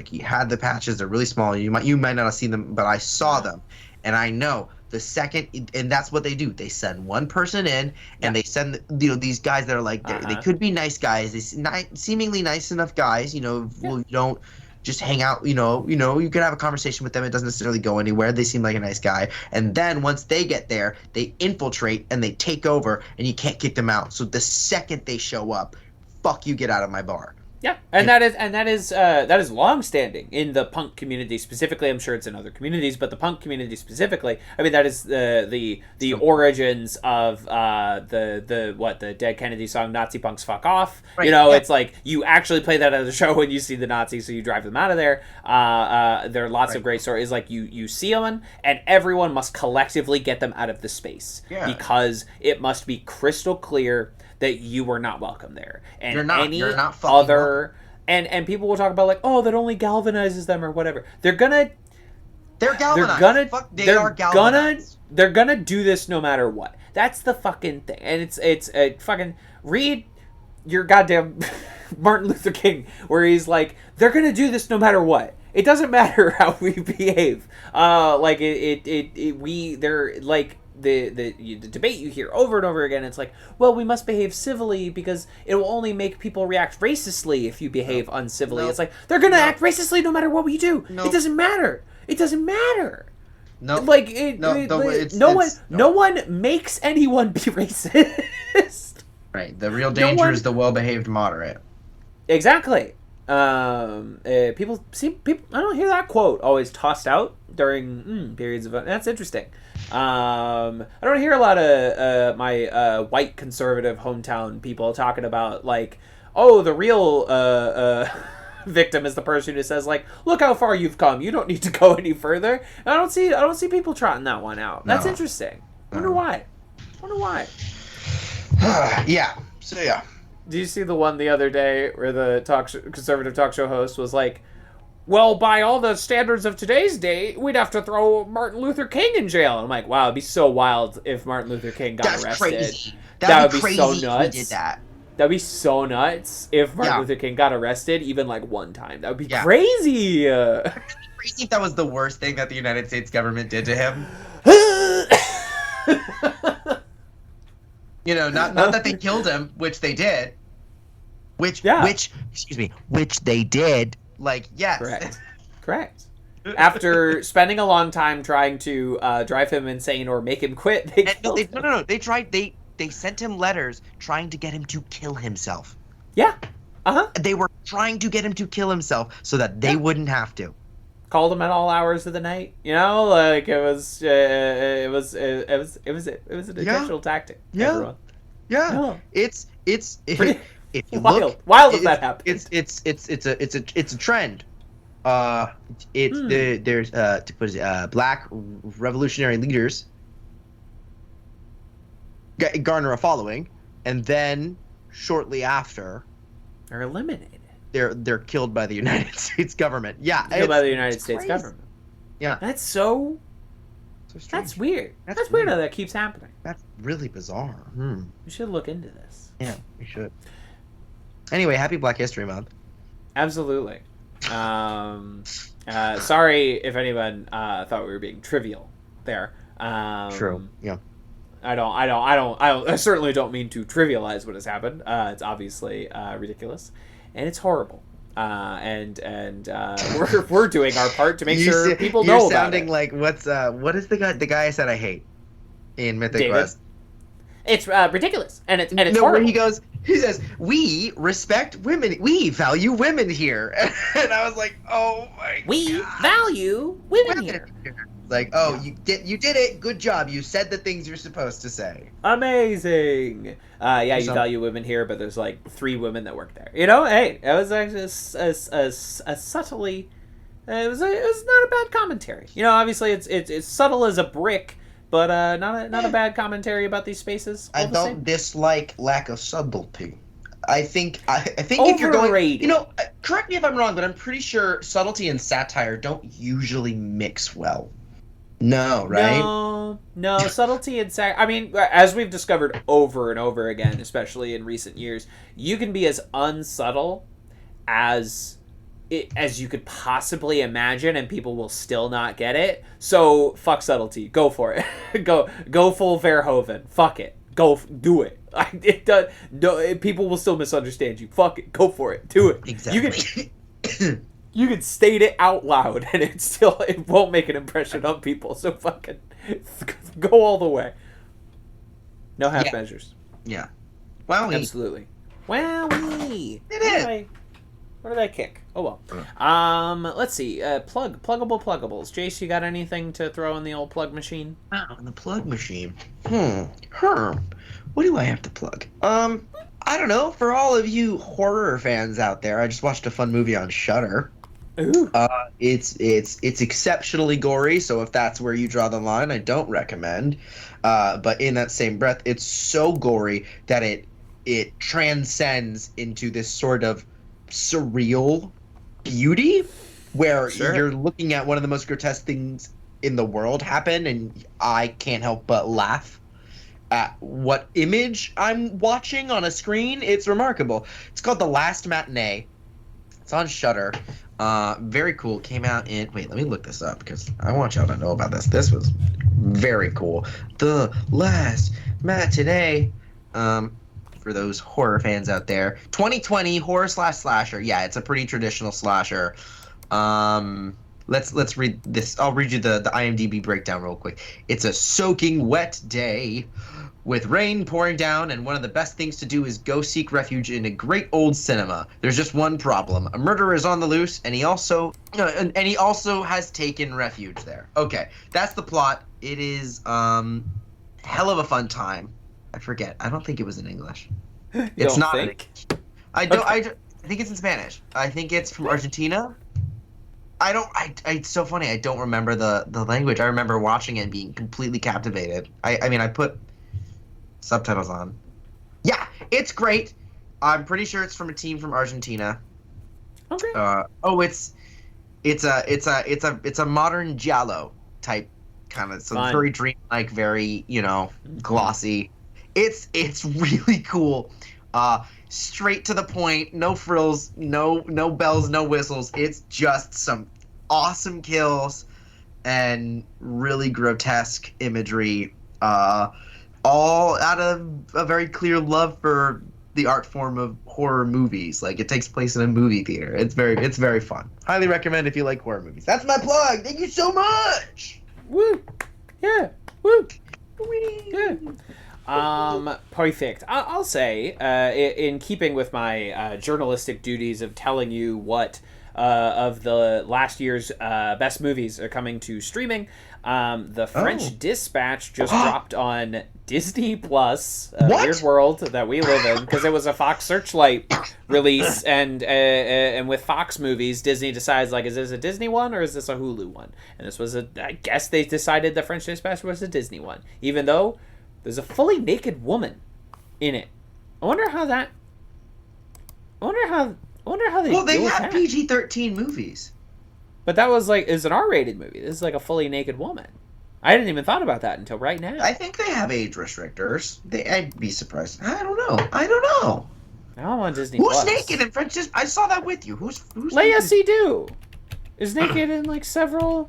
he had the patches. They're really small. You might not have seen them, but I saw them, and I know the second. And that's what they do. They send one person in, and they send these guys that are like they could be nice guys. They seemingly nice enough guys. Well, you don't just hang out. You can have a conversation with them. It doesn't necessarily go anywhere. They seem like a nice guy, and then once they get there, they infiltrate and they take over, and you can't kick them out. So the second they show up, fuck you, get out of my bar. Yeah, that is long-standing in the punk community specifically. I'm sure it's in other communities, but the punk community specifically, I mean, that is the origins of the Dead Kennedy song "Nazi Punks Fuck Off." Right. It's like you actually play that at a show when you see the Nazis, so you drive them out of there. There are lots of great stories. Like you see them, and everyone must collectively get them out of the space because it must be crystal clear that you were not welcome there, and you're not other, and people will talk about like, oh, that only galvanizes them or whatever. They're galvanized. They're gonna do this no matter what. That's the fucking thing, and it's a fucking read your goddamn Martin Luther King, where he's like, they're gonna do this no matter what. It doesn't matter how we behave. They're like. The debate you hear over and over again, it's like, well, we must behave civilly because it will only make people react racistly if you behave uncivilly. It's like, they're going to act racistly no matter what we do. It doesn't matter. It doesn't matter. No. No one makes anyone be racist. Right. The real danger is the well-behaved moderate. Exactly. People, I don't hear that quote always tossed out during periods of. That's interesting. I don't hear a lot of my white conservative hometown people talking about like, oh, the real victim is the person who says like, look how far you've come. You don't need to go any further. And I don't see people trotting that one out. That's interesting. Wonder why. Yeah. So yeah. Did you see the one the other day where the conservative talk show host was like, well, by all the standards of today's day, we'd have to throw Martin Luther King in jail. And I'm like, wow, it'd be so wild if Martin Luther King got arrested. Crazy. That would be so nuts. Did that. That'd be so nuts if Martin Luther King got arrested even like one time. That would be crazy. Crazy if that was the worst thing that the United States government did to him. Not that they killed him, which they did. Which they did. Like, yes. Correct. After spending a long time trying to drive him insane or make him quit, they killed him. No. They sent him letters trying to get him to kill himself. Yeah. They were trying to get him to kill himself so that they wouldn't have to. Called him at all hours of the night. Like it was an intentional tactic. Yeah. Everyone. Yeah. It's if you wild if that happens. It's a trend. There's black revolutionary leaders garner a following, and then shortly after, are eliminated. They're killed by the United States government. Yeah, killed by the United States government. Yeah, that's so. That's weird. That's weird how that keeps happening. That's really bizarre. We should look into this. Yeah, we should. Anyway, happy Black History Month. Absolutely. Sorry if anyone thought we were being trivial there. True. Yeah. I certainly don't mean to trivialize what has happened. It's obviously ridiculous, and it's horrible. And we're doing our part to make sure people know about it. You're sounding like what is the guy I said I hate in Mythic Quest? It's ridiculous, and it's horrible. Where he says, we respect women, we value women here, and I was like, oh my god, we value women here. Like, oh, you did it, good job, you said the things you're supposed to say. Amazing. You value women here, but there's like 3 women that work there. Hey, that was actually a it was not a bad commentary. You know, obviously it's subtle as a brick, but not a bad commentary about these spaces. I don't dislike lack of subtlety. I think if you're going, correct me if I'm wrong, but I'm pretty sure subtlety and satire don't usually mix well. No, right? No, subtlety and satire. I mean, as we've discovered over and over again, especially in recent years, you can be as unsubtle as you could possibly imagine, and people will still not get it. So fuck subtlety. Go for it. go full Verhoeven. Fuck it. Do it. People will still misunderstand you. Fuck it. Go for it. Do it. Exactly. You can state it out loud, and it won't make an impression on people. So fucking go all the way. No half measures. Yeah. Wowie. Absolutely. Wowie. It is. What did I kick? Oh well. Let's see. Pluggable pluggables. Jace, you got anything to throw in the old plug machine? Oh, in the plug machine. What do I have to plug? I don't know. For all of you horror fans out there, I just watched a fun movie on Shudder. Ooh. It's exceptionally gory, so if that's where you draw the line, I don't recommend. But in that same breath, it's so gory that it transcends into this sort of surreal beauty where you're looking at one of the most grotesque things in the world happen, and I can't help but laugh at what image I'm watching on a screen. It's remarkable. It's called The Last Matinee. It's on Shudder. Very cool. It came out in... Wait, let me look this up because I want y'all to know about this. This was very cool. The Last Matinee. For those horror fans out there. 2020 horror/slasher. Yeah, it's a pretty traditional slasher. Let's read this. I'll read you the IMDb breakdown real quick. It's a soaking wet day with rain pouring down, and one of the best things to do is go seek refuge in a great old cinema. There's just one problem. A murderer is on the loose, and he also has taken refuge there. Okay, that's the plot. It is hell of a fun time. I forget. I don't think it was in English. It's not. I don't. Okay. I think it's in Spanish. I think it's from Argentina. It's so funny. I don't remember the language. I remember watching it and being completely captivated. I mean, I put subtitles on. Yeah, it's great. I'm pretty sure it's from a team from Argentina. Okay. It's a modern giallo type kind of, so very dreamlike, very glossy. It's really cool. Straight to the point, no frills, no bells, no whistles. It's just some awesome kills and really grotesque imagery, all out of a very clear love for the art form of horror movies. Like, it takes place in a movie theater. It's very fun. Highly recommend if you like horror movies. That's my plug. Thank you so much. Woo. Yeah. Woo. Yeah. Perfect. I'll say, in keeping with my journalistic duties of telling you what of the last year's best movies are coming to streaming, the French Dispatch just dropped on Disney Plus, a weird world that we live in, because it was a Fox Searchlight release, and with Fox movies, Disney decides, like, is this a Disney one or is this a Hulu one? And this was I guess they decided the French Dispatch was a Disney one, even though there's a fully naked woman in it. I wonder how they. Well, they have PG-13 movies. But that was is an R-rated movie. This is like a fully naked woman. I didn't even thought about that until right now. I think they have age restrictors. I'd be surprised. I don't know. I'm on Disney Who's Plus. naked in French? I saw that with you. Who's Leia Seydoux is naked in several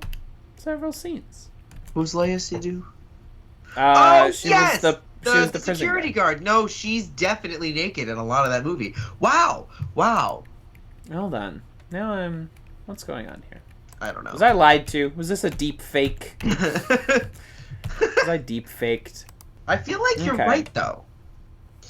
scenes. Who's Leia Seydoux? She was the security guard. No, she's definitely naked in a lot of that movie. Wow. Hold on. Now what's going on here? I don't know. Was I lied to? Was this a deep fake? Was I deep faked? I feel like you're right, though.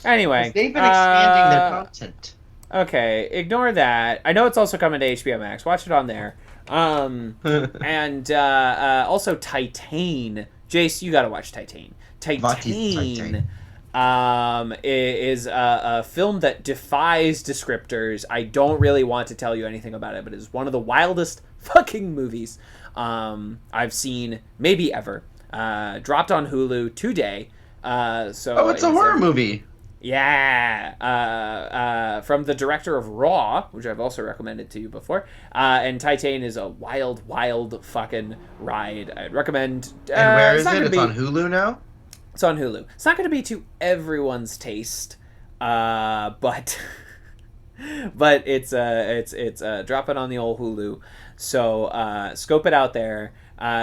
Anyway. They've been expanding their content. Okay, ignore that. I know it's also coming to HBO Max. Watch it on there. And also Titan. Jace, you gotta watch Titan. Titan is a film that defies descriptors. I don't really want to tell you anything about it, but it's one of the wildest fucking movies I've seen maybe ever. Dropped on Hulu today. It's a horror movie. Yeah, from the director of Raw, which I've also recommended to you before, and Titan is a wild, wild fucking ride. I'd recommend. And where is it? It's on Hulu now? It's on Hulu. It's not going to be to everyone's taste, but it's dropping on the old Hulu, so scope it out there.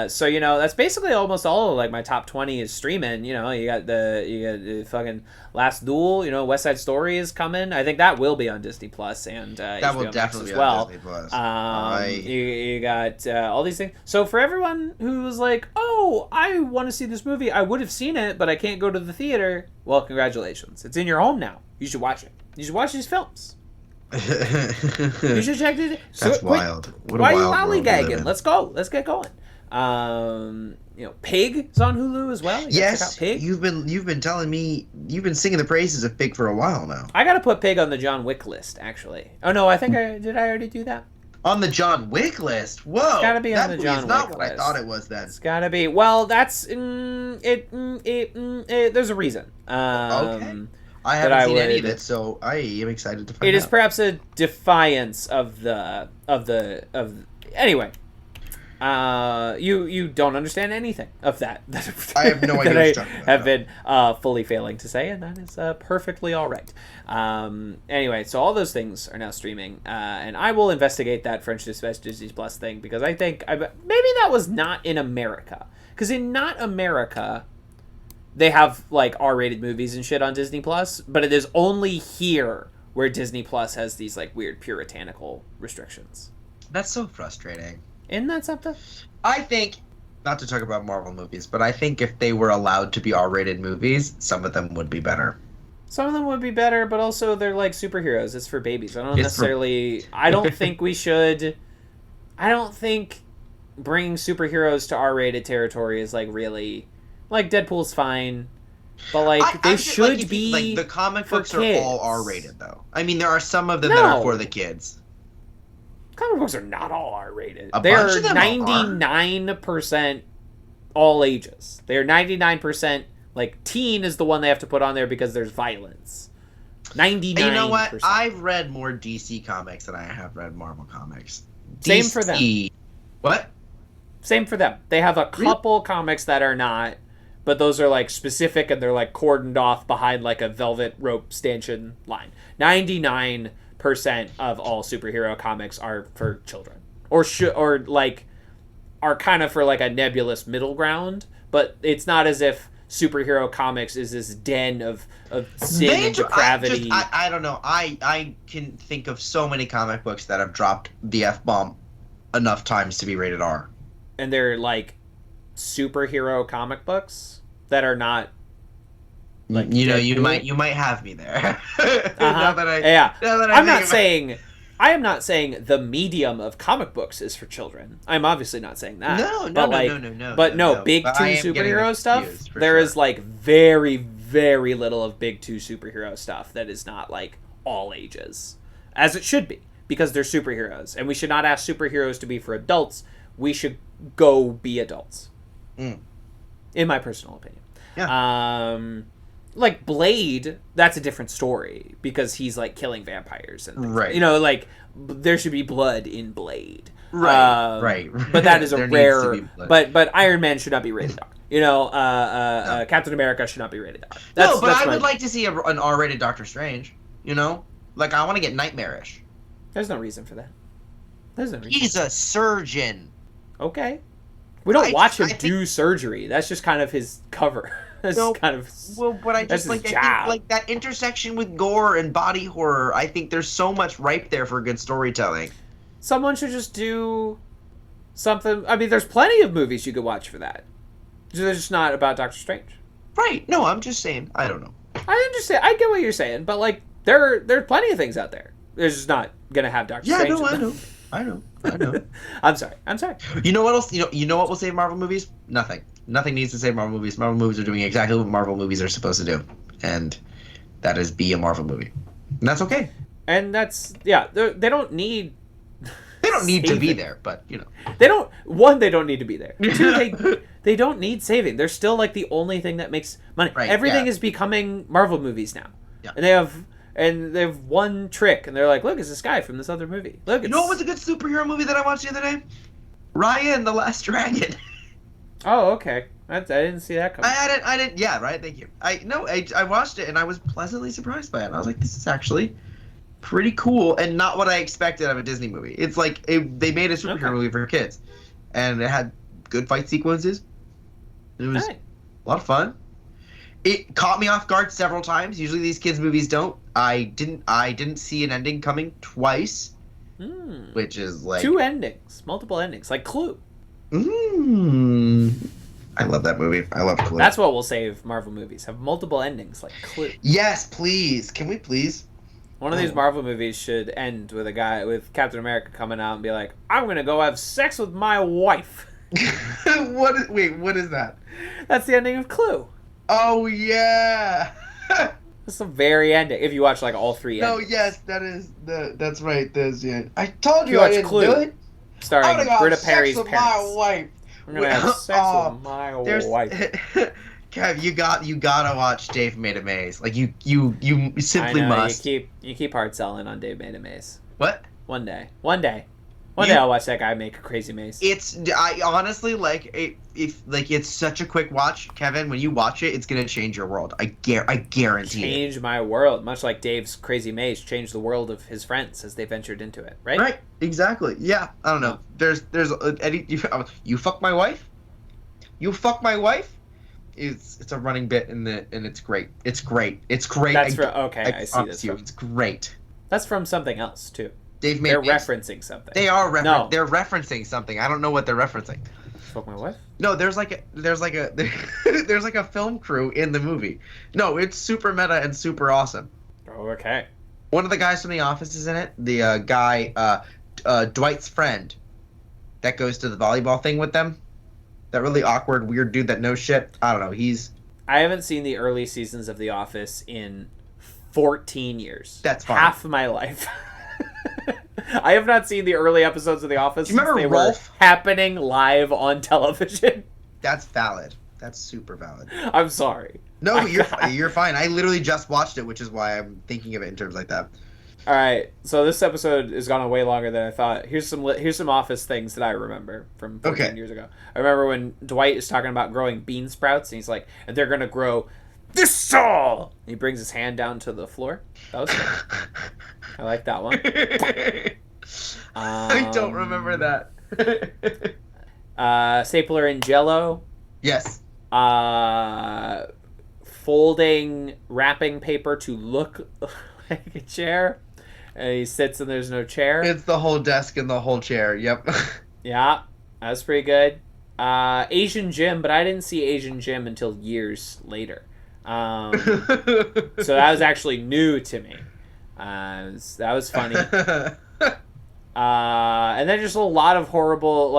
So that's basically almost all of, like, my top 20 is streaming. You got the fucking Last Duel. West Side Story is coming. I think that will be on Disney Plus and that HBO will definitely as well. be on Disney Plus. You got all these things. So for everyone who was like, "Oh, I want to see this movie. I would have seen it, but I can't go to the theater." Well, congratulations. It's in your home now. You should watch it. You should watch these films. You should check it. That's wild. Why are you lollygagging? Let's go. Let's get going. Pig is on Hulu as well. Yes, Pig. You've been telling me, you've been singing the praises of Pig for a while now. I gotta put Pig on the John Wick list, actually. Oh no, I think did I already do that? On the John Wick list? Whoa, it's gotta be on the John Wick not what list. I thought it was then. It's gotta be. Well, that's there's a reason. Okay. I haven't seen any of it, so I am excited to find out. It is perhaps a defiance of anyway. You don't understand anything of that. I have no idea what you're talking about. Have been fully failing to say, and that is perfectly all right. Anyway, so all those things are now streaming, and I will investigate that French Dispatch Disney Plus thing, because I think maybe that was not in America, because in not America they have like R-rated movies and shit on Disney Plus, but it is only here where Disney Plus has these like weird puritanical restrictions. That's so frustrating. Isn't that something? I think, not to talk about Marvel movies, but I think if they were allowed to be R-rated movies, some of them would be better. Some of them would be better, but also they're like superheroes. It's for babies. I don't think we should. I don't think bringing superheroes to R-rated territory is like really, like, Deadpool's fine, but like they should be. Like, the comic books kids. Are all R-rated though. I mean, there are some of them that are for the kids. Comic books are not all R-rated. They are 99% all ages. They are 99%. Like, teen is the one they have to put on there because there's violence. 99%. You know what? I've read more DC comics than I have read Marvel comics. Same for them. What? Same for them. They have a couple comics that are not, but those are like specific and they're like cordoned off behind like a velvet rope stanchion line. 99% of all superhero comics are for children, or are kind of for like a nebulous middle ground. But it's not as if superhero comics is this den of sin and depravity. I don't know. I can think of so many comic books that have dropped the F-bomb enough times to be rated R. And they're like superhero comic books that are not. Like, you might have me there. I'm not saying the medium of comic books is for children. I'm obviously not saying that. No. But big two superhero stuff. There is like very, very little of big two superhero stuff that is not like all ages, as it should be, because they're superheroes, and we should not ask superheroes to be for adults. We should go be adults. In my personal opinion. Yeah. Like Blade, that's a different story because he's like killing vampires and things. Right. Like there should be blood in Blade. Right. But that is a rare. But Iron Man should not be rated R. No. Captain America should not be rated R. I would like to see an R-rated Doctor Strange. Like I want to get nightmarish. There's no reason for that. He's a surgeon. Okay. We don't watch him do surgery. That's just kind of his cover. But I just think like that intersection with gore and body horror. I think there's so much ripe there for good storytelling. Someone should just do something. I mean, there's plenty of movies you could watch for that. They're just not about Doctor Strange. Right. No, I'm just saying. I don't know. I understand. I get what you're saying, but like there's plenty of things out there. They're just not gonna have Doctor Strange. Yeah, I know. I'm sorry. You know what else? You know what will save Marvel movies? Nothing needs to save Marvel movies. Marvel movies are doing exactly what Marvel movies are supposed to do. and that is be a Marvel movie, and that's okay. And that's they don't need. They don't need to be there, but you know. They don't need to be there. Two, they don't need saving. They're still like the only thing that makes money. Right, Everything is becoming Marvel movies now. Yeah. And they have one trick, and they're like, look, it's this guy from this other movie. Look, You know what was a good superhero movie that I watched the other day? Raya and the Last Dragon. Oh, okay. I didn't see that coming. I didn't. Yeah, right. Thank you. I watched it and I was pleasantly surprised by it. And I was like, this is actually pretty cool and not what I expected of a Disney movie. It's like they made a superhero movie for kids, and it had good fight sequences. It was a lot of fun. It caught me off guard several times. Usually these kids' movies don't. I didn't see an ending coming twice, which is like multiple endings, like Clue. I love that movie. I love Clue. That's what will save Marvel movies. Have multiple endings, like Clue. Yes, please. Can we please? One of these Marvel movies should end with Captain America coming out and be like, I'm going to go have sex with my wife. What is that? That's the ending of Clue. Oh, yeah. That's the very ending. If you watch like all three endings. No, yes, that's right. There's I told you I didn't Clue, do it. Starring Britta Perry's parents. My wife. I'm gonna have sex with my wife. Kev, you gotta watch Dave Made a Maze. Like you simply must. You keep hard selling on Dave Made a Maze. What? One day I'll watch that guy make a crazy maze. I honestly it's such a quick watch, Kevin. When you watch it, it's gonna change your world. I guarantee. Change my world, much like Dave's crazy maze changed the world of his friends as they ventured into it. Right. Right. Exactly. Yeah. I don't know. There's Eddie. You fuck my wife. You fuck my wife. It's a running bit and it's great. It's great. I see this. It's great. That's from something else too. They're referencing something. They are They're referencing something. I don't know what they're referencing. Fuck my wife? No, there's like a film crew in the movie. No, it's super meta and super awesome. Oh, okay. One of the guys from The Office is in it. The guy, Dwight's friend, that goes to the volleyball thing with them. That really awkward, weird dude that knows shit. I don't know. I haven't seen the early seasons of The Office in 14 years. That's fine. Half of my life. I have not seen the early episodes of The Office since they were happening live on television. That's valid. That's super valid. I'm sorry. No, you're fine. I literally just watched it, which is why I'm thinking of it in terms like that. All right, so this episode has gone on way longer than I thought. Here's some Office things that I remember from 14 years ago. I remember when Dwight is talking about growing bean sprouts, and he's like, and they're going to grow this tall. He brings his hand down to the floor. That was fun. I like that one. I don't remember that. Stapler and Jell-O. Yes. Folding wrapping paper to look like a chair. And he sits and there's no chair. It's the whole desk and the whole chair. Yep. Yeah, that's pretty good. Asian Jim, but I didn't see Asian Jim until years later. So that was actually new to me. That was funny. And then just a lot of horrible,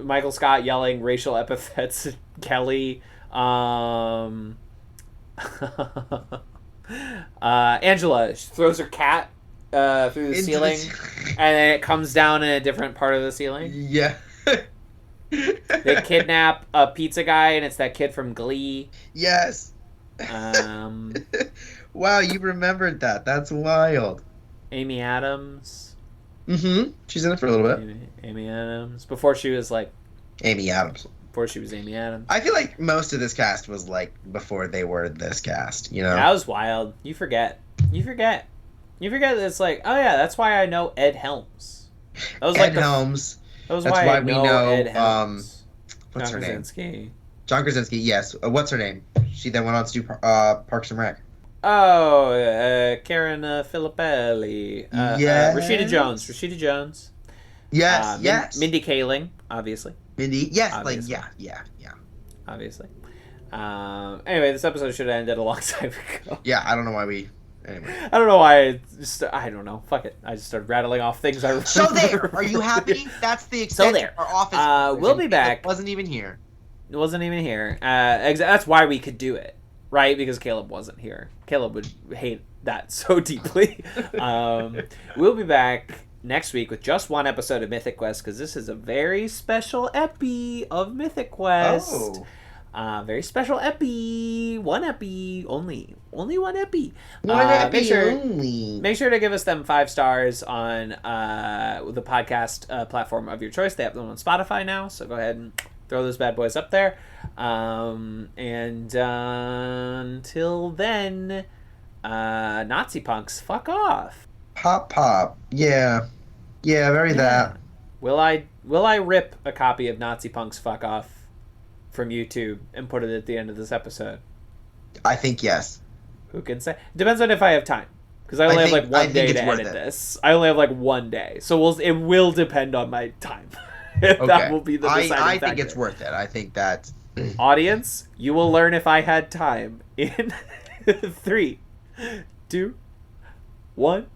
Michael Scott yelling racial epithets at Kelly. Angela throws her cat through the ceiling, and then it comes down in a different part of the ceiling. Yeah. They kidnap a pizza guy, and it's that kid from Glee. Yes. Wow, you remembered that. That's wild. Amy Adams. Mm-hmm. She's in it for a little bit. Amy Adams. Before she was Amy Adams. Before she was Amy Adams. I feel like most of this cast was before they were this cast, you know? That was wild. You forget that it's oh yeah, that's why I know Ed Helms. That was Ed Helms. That was that's why we know Ed Helms. What's her name? Krasinski. John Krasinski, yes. What's her name? She then went on to do Parks and Rec. Oh, Karen Filippelli. Yes. Rashida Jones. Yes, yes. Mindy Kaling, obviously. Mindy, yes, obviously. Yeah. Obviously. Anyway, this episode should have ended a long time ago. Yeah, I don't know why we... Anyway. I don't know why I don't know. Fuck it. I just started rattling off things I remember. So there! Are you happy? That's the extent of our Office. We'll be back. It wasn't even here. It wasn't even here. That's why we could do it. right? Because Caleb wasn't here. Caleb would hate that so deeply. We'll be back next week with just one episode of Mythic Quest, because this is a very special epi of Mythic Quest. Very special epi. One epi only one epi. Make sure to give us them 5 stars on the podcast platform of your choice. They have them on Spotify now, so go ahead and throw those bad boys up there. And until then, Nazi punks, fuck off. Pop. Yeah, very that. Will I rip a copy of Nazi punks, fuck off from YouTube and put it at the end of this episode? I think yes. Who can say? Depends on if I have time, because I only have like one day to edit this. I only have like one day, so it will depend on my time. Okay. That will be the deciding factor. I think it's worth it. I think that audience, you will learn if I had time in 3, 2, 1.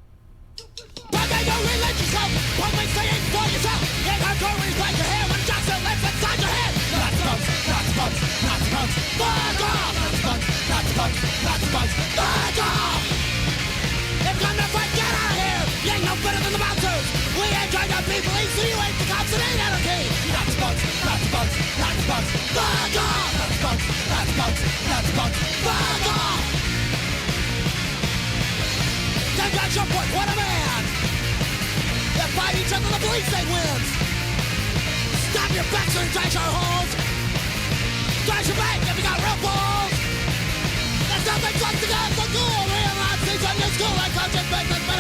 If come to fight, get out of here! You ain't no better than the bouncers! We ain't trying to be police, so you ain't the cops, it ain't anarchy! Nazi punks, fuck off! Nazi punks, fuck off! Take that your point, what a man! They fight each other, the police state wins! Stop your backs and trash our holes! Trash your bank if you got real balls! There's nothing like the guns, the cool! Real Nazis on your school, like conscious business.